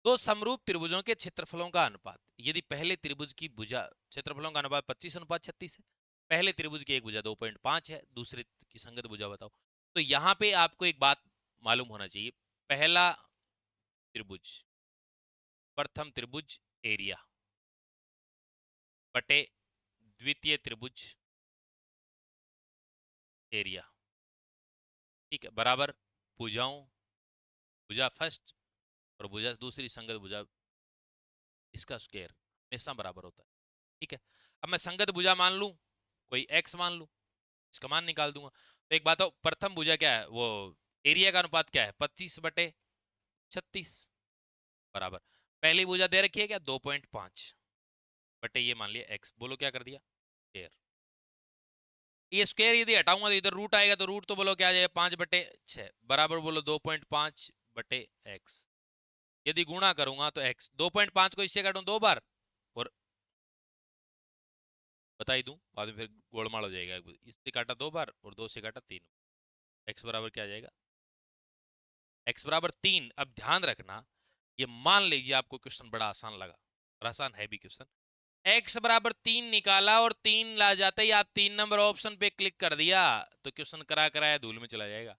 दो समरूप त्रिभुजों के क्षेत्रफलों का अनुपात, यदि पहले त्रिभुज की भुजा क्षेत्रफलों का अनुपात 25:36 है, पहले त्रिभुज की एक भुजा 2.5 है, दूसरे की संगत भुजा बताओ। तो यहाँ पे आपको एक बात मालूम होना चाहिए, पहला त्रिभुज, प्रथम त्रिभुज एरिया बटे द्वितीय त्रिभुज एरिया, ठीक है, बराबर भुजाओं, भुजा फर्स्ट और भुजा दूसरी संगत भुजा, इसका स्क्वायर हमेशा बराबर होता है। ठीक है, अब मैं संगत भुजा मान लूं, कोई एक्स मान लूं, इसका मान निकाल दूंगा। तो एक बात हो, प्रथम भुजा क्या है, वो एरिया का अनुपात क्या है, 25/36 बराबर, पहली भुजा दे रखी है क्या, 2.5 बटे ये मान लिया एक्स, बोलो क्या कर दिया, स्क्वायर। ये स्क्वायर यदि हटाऊंगा तो इधर रूट आएगा, तो रूट तो बोलो क्या आ जाएगा, 5/6 बराबर बोलो 2.5/x। यदि गुणा करूंगा तो x, 2.5 को इससे काटूं 2 बार, और बता ही दूं बाद में फिर गोलमाल हो जाएगा, इससे काटा 2 बार और 2 से काटा 3, x बराबर क्या आ जाएगा, x बराबर 3। अब ध्यान रखना, ये मान लीजिए आपको क्वेश्चन बड़ा आसान लगा, और आसान है भी क्वेश्चन, x बराबर 3 निकाला और 3 ला जाते ही आप 3 नंबर ऑप्शन पे क्लिक कर दिया, तो क्वेश्चन करा कराया धूल में चला जाएगा।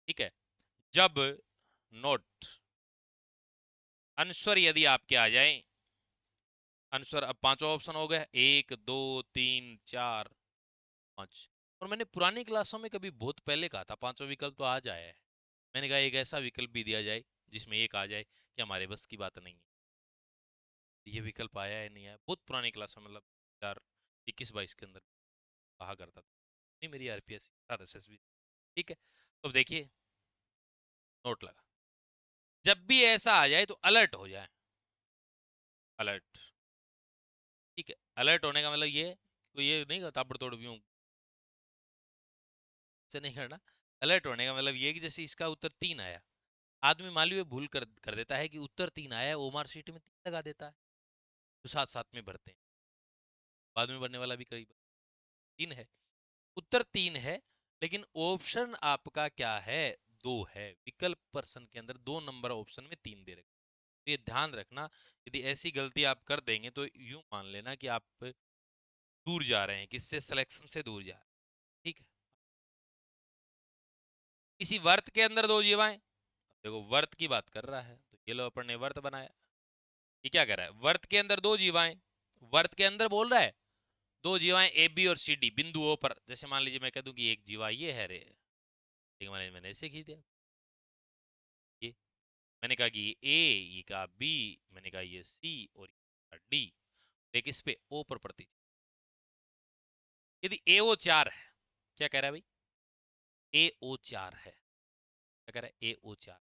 ठीक है, जब नोट अनुस्वर यदि आपके आ जाए, अनुस्वर, अब पांचों ऑप्शन हो गए, 1 2 3 4 5। और मैंने पुरानी क्लासों में कभी बहुत पहले कहा था पांचों विकल्प तो आ जाए है। मैंने कहा एक ऐसा विकल्प भी दिया जाए जिसमें एक आ जाए कि हमारे बस की बात नहीं है। ये विकल्प आया है नहीं आया, बहुत पुरानी क्लास में, मतलब 2021-22 के अंदर कहा करता था। नहीं मेरी आरपीएस आरएसएस भी। ठीक है, तो अब देखिए, नोट लगा, जब भी ऐसा आ जाए तो अलर्ट हो जाए। अलर्ट, ठीक है, अलर्ट होने का मतलब ये, कोई ये नहीं ताबड़तोड़ भी से नहीं करना। अलर्ट होने का मतलब ये कि जैसे इसका उत्तर 3 आया, आदमी मान लीजिए भूल कर देता है कि उत्तर 3 आया है, ओमार शीट में 3 लगा देता है, तो साथ साथ में भरते हैं, बाद में भरने वाला भी करीब 3 है, उत्तर 3 है, लेकिन ऑप्शन आपका क्या है, 2 है। विकल्प पर्सन के अंदर 2 नंबर ऑप्शन में 3 दे रखे, तो ये ध्यान रखना। यदि ऐसी गलती आप कर देंगे तो यूं मान लेना कि आप दूर जा रहे हैं, किससे, सिलेक्शन से दूर जा रहे हैं। ठीक है, किसी वर्त के अंदर 2 जीवाएं, देखो वर्त की बात कर रहा है, तो ये लो अपन ने वर्त बनाया। ये क्या कर रहा है, वर्त के अंदर 2 जीवाएं, वर्त के अंदर बोल रहा है 2 जीवाएं ए बी और सी डी बिंदुओं पर। जैसे मान लीजिए मैं कह दूं कि एक जीवा ये है रे, ठीक है, मैंने ऐसे खींच दिया, ये मैंने कहा कि ये ए, ये कहा बी, मैंने कहा ये सी और ये डी, एक इस पे ओ पर प्रतीक। यदि ए ओ 4 है, क्या कह रहा है भाई, ए ओ 4 है, क्या कह रहा है, ए ओ 4,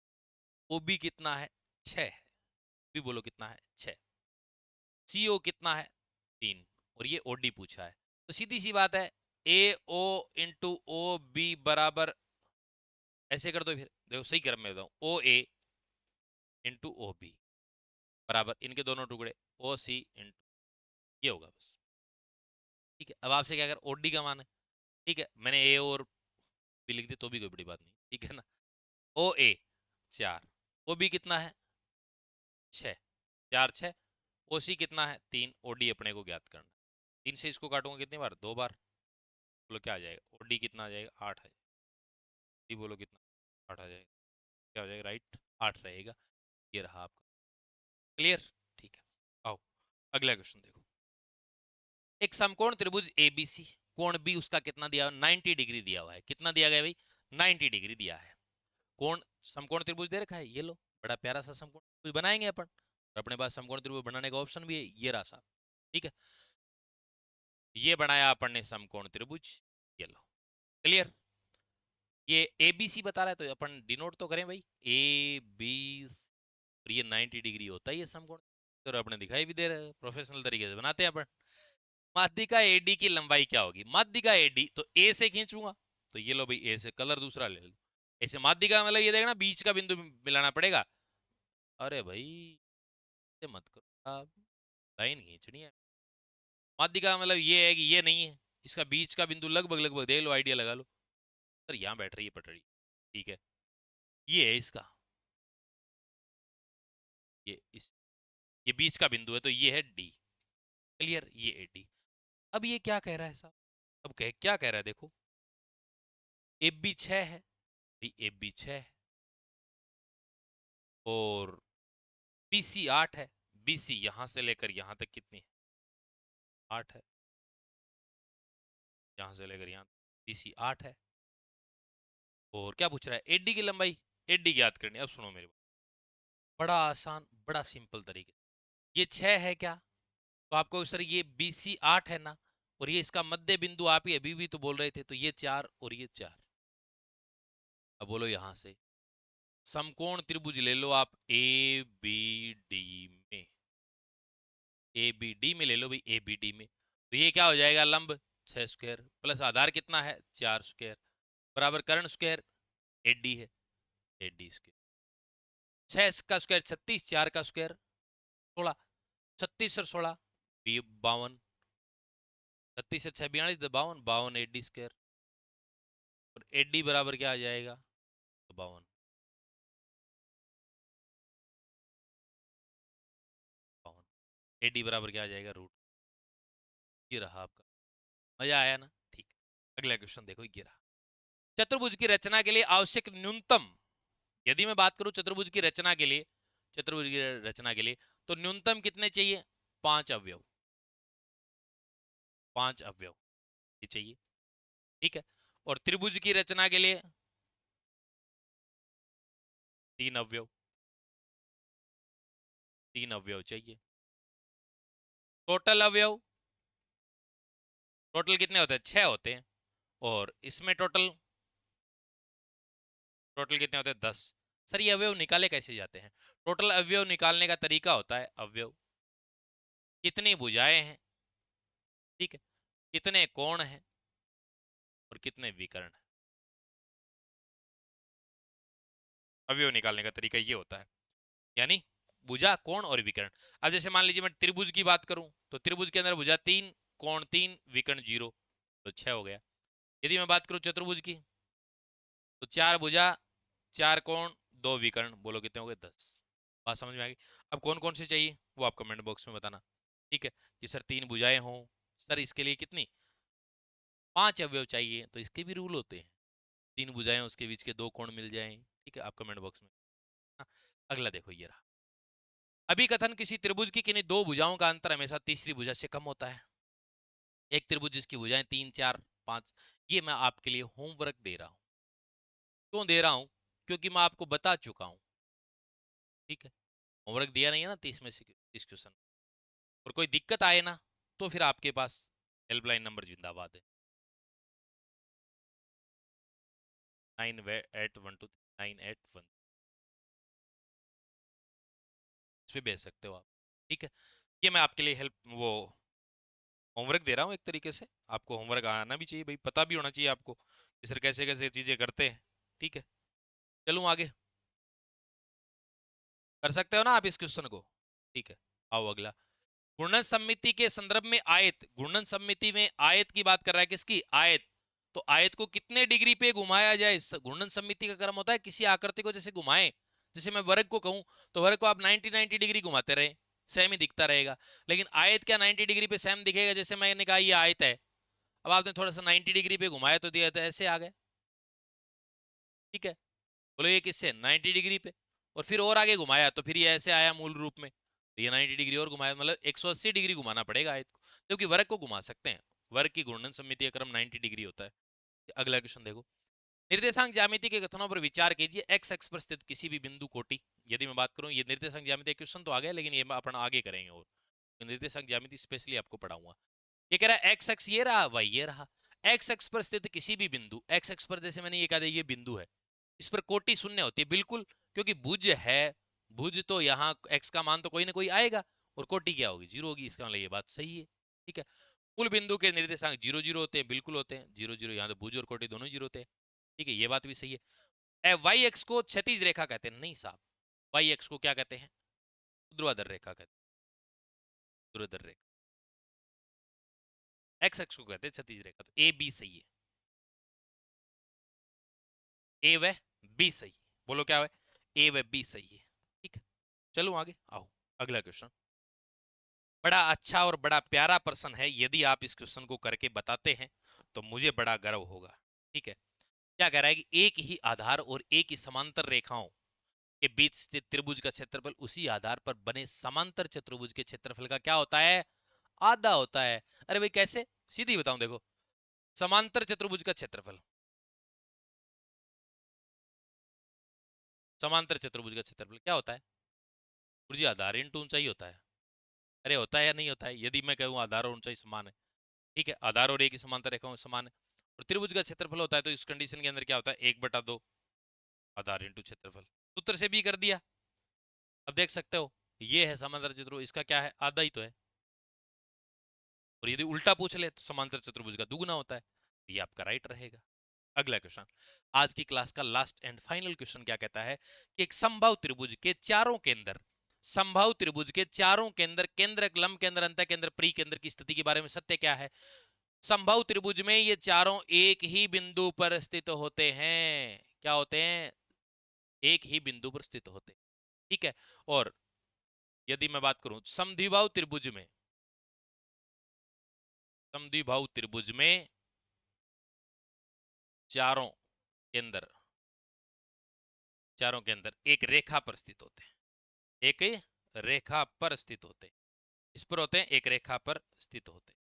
ओ बी कितना है, 6 है, बी बोलो कितना है, 6, सी ओ कितना है, 3, और ये ओ डी पूछा है, तो सीधी सी बात है, ए ओ इंटू ओ बी बराबर, ऐसे कर दो, फिर देखो सही क्रम में बताऊं, ओ ए इंटू ओ बी बराबर इनके दोनों टुकड़े ओ सी इंटू, ये होगा बस। ठीक है, अब आपसे क्या कर, ओ डी का मान है, ठीक है, मैंने ए और बी लिख दी तो भी कोई बड़ी बात नहीं, ठीक है ना। ओ ए 4, ओ बी कितना है, 6, 4 6, ओ सी कितना है, 3, ओ डी अपने को ज्ञात करना। 3 से इसको काटूंगा कितनी बार, 2 बार, बोलो क्या आ जाएगा, ओ डी कितना आ जाएगा, 8 है, डी बोलो कितना, 8 आ जाएगा, क्या हो जाएगा, राइट 8 रहेगा। ये रहा आपका, क्लियर। ठीक है, आओ अगला क्वेश्चन देखो। एक समकोण त्रिभुज एबीसी, कोण बी उसका कितना दिया हुआ, 90 डिग्री दिया हुआ है, कितना दिया गया भाई, 90 डिग्री दिया है। कोण, समकोण त्रिभुज दे रखा है, ये लो बड़ा प्यारा सा समकोण त्रिभुज बनाएंगे अपन, और अपने पास समकोण त्रिभुज बनाने का ऑप्शन भी है, ये रहा साहब। ठीक है, ये बनाया अपन ने समकोण त्रिभुज, ये लो, क्लियर। ये ए बी सी बता रहा है तो अपन डिनोट तो करें भाई, ए बी, और ये 90 डिग्री होता है ये समकोण, तो अपने दिखाई भी दे रहे हैं, प्रोफेशनल तरीके से बनाते हैं अपन। माध्यिका एडी की लंबाई क्या होगी, माध्यिका एडी तो ए से खींचूंगा, तो ये लो भाई ए से, कलर दूसरा ले लो, ऐसे माध्यिका मतलब ये देखना बीच का बिंदु मिलाना पड़ेगा। अरे भाई ये मत करो आप, लाइन खींचनी है, माध्यिका मतलब ये है कि ये नहीं है, इसका बीच का बिंदु लगभग लगभग देख लो, आइडिया लगा लो, सर यहाँ बैठ रही है पटरी, ठीक है, ये है इसका, ये इस, ये बीच का बिंदु है तो ये है डी, क्लियर, ये है डी। अब ये क्या कह रहा है साहब, अब क्या कह रहा है देखो, एफ बी 6 है, एफ बी 6 है, और बीसी 8 है, बीसी यहां से लेकर यहां तक कितनी है, 8 है, यहां से लेकर यहां बीसी 8 है, और क्या पूछ रहा है, एडी की लंबाई, एडी ज्ञात करनी है। अब सुनो मेरे, बड़ा आसान, बड़ा सिंपल तरीके, ये 6 है क्या, तो आपको सर ये बीसी 8 है ना, और ये इसका मध्य बिंदु आप ही अभी भी तो बोल रहे थे, तो ये 4 और ये 4, अब बोलो यहां से समकोण त्रिभुज ले लो आप ए बी डी में, ए बी डी में ले लो भाई, ए बी डी में, तो ये क्या हो जाएगा, लंब 6 स्क्वायर प्लस आधार कितना है 4 स्क्वायर बराबर कर्ण स्क्वायर, एडी है, एडी स्क्वायर, 6 का स्क्वायर 36, 4 का स्क्वायर 16, 36 और 16 52, 36 से 6 42, 52, 52 एडी स्क्वायर, और एडी बराबर क्या आ जाएगा, 52, एडी बराबर क्या आ जाएगा, रूट, ये रहा आपका, मजा आया ना। ठीक, अगला क्वेश्चन देखो, ये रहा, चतुर्भुज की रचना के लिए आवश्यक न्यूनतम यदि मैं बात करूं चतुर्भुज की रचना के लिए, चतुर्भुज की रचना के लिए तो न्यूनतम कितने चाहिए? 5 अवयव, 5 अवयव ये चाहिए, ठीक है। और त्रिभुज की रचना के लिए 3 अवयव, 3 अवयव चाहिए। टोटल अवयव, टोटल कितने होते हैं? 6 होते हैं। और इसमें टोटल, टोटल कितने होते हैं? 10। सर ये अवयव निकाले कैसे जाते हैं? टोटल अवयव निकालने का तरीका होता है अवयव, कितनी भुजाएं हैं, ठीक है, कितने कोण हैं और कितने विकर्ण हैं। अवयव निकालने का तरीका ये होता है, यानी भुजा, कोण और विकर्ण। अब जैसे मान लीजिए मैं त्रिभुज की बात करूं तो त्रिभुज के अंदर भुजा 3, कोण 3, विकर्ण 0, तो 6 हो गया। यदि मैं बात करूं चतुर्भुज की तो 4 भुजा, 4 कोण, 2 विकर्ण, बोलो कितने हो गए? 10। बात समझ में आ गई? अब कौन कौन से चाहिए वो आप कमेंट बॉक्स में बताना, ठीक है। कि सर 3 भुजाएं हों, सर इसके लिए कितनी, 5 अवयव चाहिए, तो इसके भी रूल होते हैं। 3 भुजाएं, उसके बीच के 2 कोण मिल जाएं, ठीक है, आप कमेंट बॉक्स में। हाँ, अगला देखो ये रहा। अभिकथन, किसी त्रिभुज की किन्हीं 2 भुजाओं का अंतर हमेशा तीसरी भुजा से कम होता है। एक त्रिभुज जिसकी भुजाएं 3, 4, 5, ये मैं आपके लिए होमवर्क दे रहा हूं। क्यों दे रहा हूं? क्योंकि मैं आपको बता चुका हूं, ठीक है। होमवर्क दिया नहीं है ना 30 में से 30 क्वेश्चन। और कोई दिक्कत आए ना तो फिर आपके पास हेल्पलाइन नंबर जिंदाबाद है, 9812, इस पे भेज सकते हो आप, ठीक है। ये मैं आपके लिए हेल्प, वो होमवर्क दे रहा हूँ एक तरीके से। आपको होमवर्क आना भी चाहिए भाई, पता भी होना चाहिए आपको कि सर कैसे कैसे चीजें करते हैं, ठीक है। चलूँ आगे? कर सकते हो ना आप इस क्वेश्चन को, ठीक है। आओ अगला। घूर्णन सममिति के संदर्भ में आयत, घूर्णन सममिति में आयत की बात कर रहा है, किसकी? आयत। तो आयत को कितने डिग्री पे घुमाया जाए? घूर्णन सममिति का क्रम होता है किसी आकृति को जैसे घुमाएं, जैसे मैं वर्ग को कहूं तो वर्ग को आप 90 डिग्री घुमाते रहे, सेम ही दिखता रहेगा। लेकिन आयत क्या 90 डिग्री पे सेम दिखेगा? जैसे मैंने कहा ये आयत है, अब आपने थोड़ा सा 90 डिग्री पे घुमाया तो दिया, तो ऐसे आ गए, ठीक है। बोलो ये किससे? 90 डिग्री पे। और फिर और आगे घुमाया तो फिर ये ऐसे आया मूल रूप में, तो ये 90 डिग्री और घुमाया, मतलब 180 डिग्री घुमाना पड़ेगा आयत को, क्योंकि वर्ग को घुमा सकते हैं। वर्ग की घूर्णन सममिति का क्रम 90 डिग्री होता है। अगला क्वेश्चन देखो। निर्देशांक ज्यामिति के कथनों पर विचार कीजिए। एक्स अक्ष पर स्थित किसी भी बिंदु कोटि, यदि मैं बात करूं, ये निर्देशांक ज्यामिति क्वेश्चन तो आ गया, लेकिन ये अपन आगे करेंगे। और तो निर्देशांक ज्यामिति स्पेशली आपको पढ़ाऊंगा। ये कह रहा है एक्स अक्ष ये रहा, वाई ये रहा। एक्स अक्ष पर स्थित किसी भी बिंदु, एक्स अक्ष पर जैसे मैंने ये कहा ये बिंदु है, इस पर कोटि शून्य होती है, बिल्कुल, क्योंकि भुज है। भुज तो यहाँ एक्स का मान तो कोई ना कोई आएगा, और कोटि क्या होगी? 0 होगी, इसका मतलब ये बात सही है, ठीक है। मूल बिंदु के निर्देशांक 0 0 होते हैं, बिल्कुल होते हैं 0 0, यहाँ तो भुज और कोटि दोनों 0 होते हैं, ठीक है, ये बात भी सही है। वाई एक्स को क्षैतिज रेखा कहते हैं? नहीं साहब, वाई एक्स को क्या कहते हैं? ऊर्ध्वाधर रेखा कहते हैं, ऊर्ध्वाधर रेखा। एक्स एक्स को कहते हैं क्षैतिज रेखा, तो ए बी सही है, ए व बी सही है। बोलो क्या है? ए व बी सही है, ठीक है। चलो आगे आओ, अगला क्वेश्चन। बड़ा अच्छा और बड़ा प्यारा प्रश्न है, यदि आप इस क्वेश्चन को करके बताते हैं तो मुझे बड़ा गर्व होगा, ठीक है। क्या कह रहा है कि एक ही आधार और एक ही समांतर रेखाओं के बीच स्थित त्रिभुज का क्षेत्रफल उसी आधार पर बने समांतर चतुर्भुज के क्षेत्रफल का क्या होता है? आधा होता है। अरे भाई कैसे? सीधी बताऊं, देखो, समांतर चतुर्भुज का क्षेत्रफल, समांतर चतुर्भुज का क्षेत्रफल क्या होता है? भुज आधार इंटू ऊंचाई होता है। अरे होता है या नहीं होता है? यदि मैं कहूँ आधार और ऊंचाई समान है, ठीक है, आधार और एक ही समांतर रेखाओं समान है, और त्रिभुज का क्षेत्रफल होता है, तो इस कंडीशन के अंदर क्या होता है? 1/2 आधार इंटू क्षेत्रफल। सूत्र से भी कर दिया। अब देख सकते हो, ये है समांतर चतुर्भुज, इसका क्या है? आधा ही तो है। और यदि उल्टा पूछ ले तो समांतर चतुर्भुज का दुगुना होता है, ये आपका राइट रहेगा। अगला क्वेश्चन, आज की क्लास का लास्ट एंड फाइनल क्वेश्चन क्या कहता है कि एक संभव त्रिभुज के चारों केंद्र, संभव त्रिभुज के चारों केंद्र, केंद्र, लंब केंद्र, अंत केंद्र, परी केंद्र की स्थिति के बारे में सत्य क्या है? संभव त्रिभुज में ये चारों एक ही बिंदु पर स्थित होते हैं। क्या होते हैं? एक ही बिंदु पर स्थित होते हैं, ठीक है। और यदि मैं बात करूं समद्विबाहु त्रिभुज में, समद्विबाहु त्रिभुज में चारों केंद्र चारों के अंदर एक रेखा पर स्थित होते हैं, एक रेखा पर स्थित होते हैं, इस पर होते हैं, एक रेखा पर स्थित होते हैं।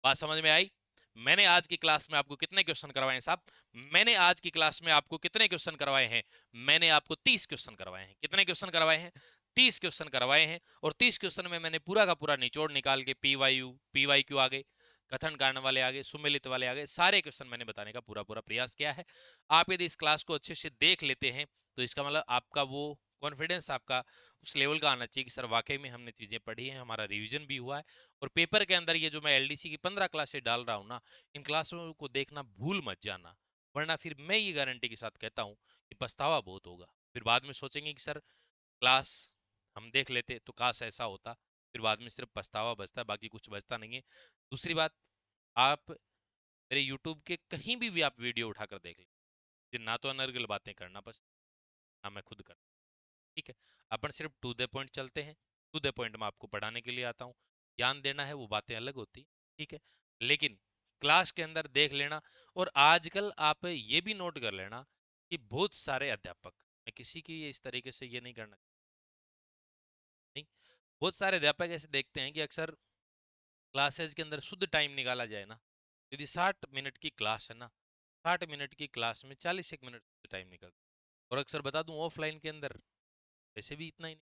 बात समझ में आई? मैंने आज की क्लास में आपको कितने क्वेश्चन करवाए हैं साहब? मैंने आज की क्लास में आपको कितने क्वेश्चन करवाए हैं? मैंने आपको 30 क्वेश्चन करवाए हैं। कितने क्वेश्चन करवाए हैं? 30 क्वेश्चन करवाए हैं। और 30 क्वेश्चन में मैंने पूरा का पूरा निचोड़ निकाल के पीवाईक्यू आ गए, कथन कारण वाले आ गए, सुमेलित वाले आ गए, सारे क्वेश्चन मैंने बताने का पूरा पूरा प्रयास किया है। आप यदि इस क्लास को अच्छे से देख लेते हैं तो इसका मतलब आपका वो कॉन्फिडेंस आपका उस लेवल का आना चाहिए कि सर वाकई में हमने चीजें पढ़ी हैं, हमारा रिवीजन भी हुआ है। और पेपर के अंदर ये जो मैं एलडीसी की 15 क्लासें डाल रहा हूँ ना, इन क्लासों को देखना भूल मत जाना, वरना फिर मैं ये गारंटी के साथ कहता हूँ कि पछतावा बहुत होगा। फिर बाद में सोचेंगे कि सर क्लास हम देख लेते तो काश ऐसा होता। फिर बाद में सिर्फ पछतावा बचता है, बाकी कुछ बचता नहीं है। दूसरी बात, आप मेरे यूट्यूब के कहीं भी आप वीडियो उठाकर देख लें, ना तो अनर्गल बातें करना बस, ना मैं खुद कर, ठीक है? अपन सिर्फ टू द पॉइंट चलते हैं, टू द पॉइंट मैं आपको पढ़ाने के लिए आता हूँ। ज्ञान देना है वो बातें अलग होती, ठीक है? लेकिन क्लास के अंदर देख लेना। और आजकल आप ये भी नोट कर लेना कि बहुत सारे अध्यापक, मैं किसी की इस तरीके से ये नहीं करना, नहीं, बहुत सारे अध्यापक ऐसे देखते हैं कि अक्सर क्लासेज के अंदर शुद्ध टाइम निकाला जाए ना, यदि 60 मिनट की क्लास है ना, 60 मिनट की क्लास में 40 एक मिनट टाइम निकल। और अक्सर बता दूं ऑफलाइन के अंदर वैसे भी इतना ही नहीं,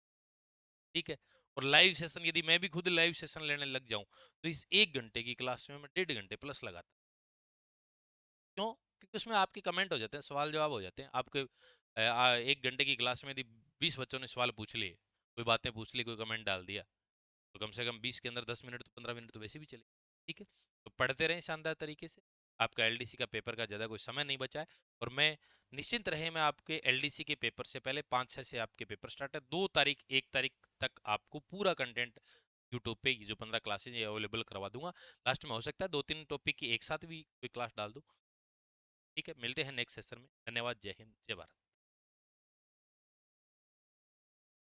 ठीक है? और लाइव सेशन यदि मैं भी खुद लाइव सेशन लेने लग जाऊं तो इस 1 घंटे की क्लास में मैं 1.5 घंटे प्लस लगाता। क्यों? क्योंकि उसमें आपके कमेंट हो जाते हैं, सवाल जवाब हो जाते हैं आपके। 1 घंटे की क्लास में यदि 20 बच्चों ने सवाल पूछ लिए, कोई बातें पूछ ली, कोई कमेंट डाल दिया, तो कम से कम 20 के अंदर 10 मिनट तो 15 मिनट तो वैसे भी चले, ठीक है? तो पढ़ते रहें शानदार तरीके से। आपका एलडीसी का पेपर का ज़्यादा कोई समय नहीं बचा है। और मैं निश्चिंत रहे, मैं आपके एलडीसी के पेपर से पहले 5-6 से आपके पेपर स्टार्ट है, 2 तारीख 1 तारीख तक आपको पूरा कंटेंट यूट्यूब पे ये जो 15 क्लासेज ये अवेलेबल करवा दूंगा। लास्ट में हो सकता है 2-3 टॉपिक की एक साथ भी कोई क्लास डाल दूँ, ठीक है? मिलते हैं नेक्स्ट सेशन में। धन्यवाद। जय हिंद, जय भारत।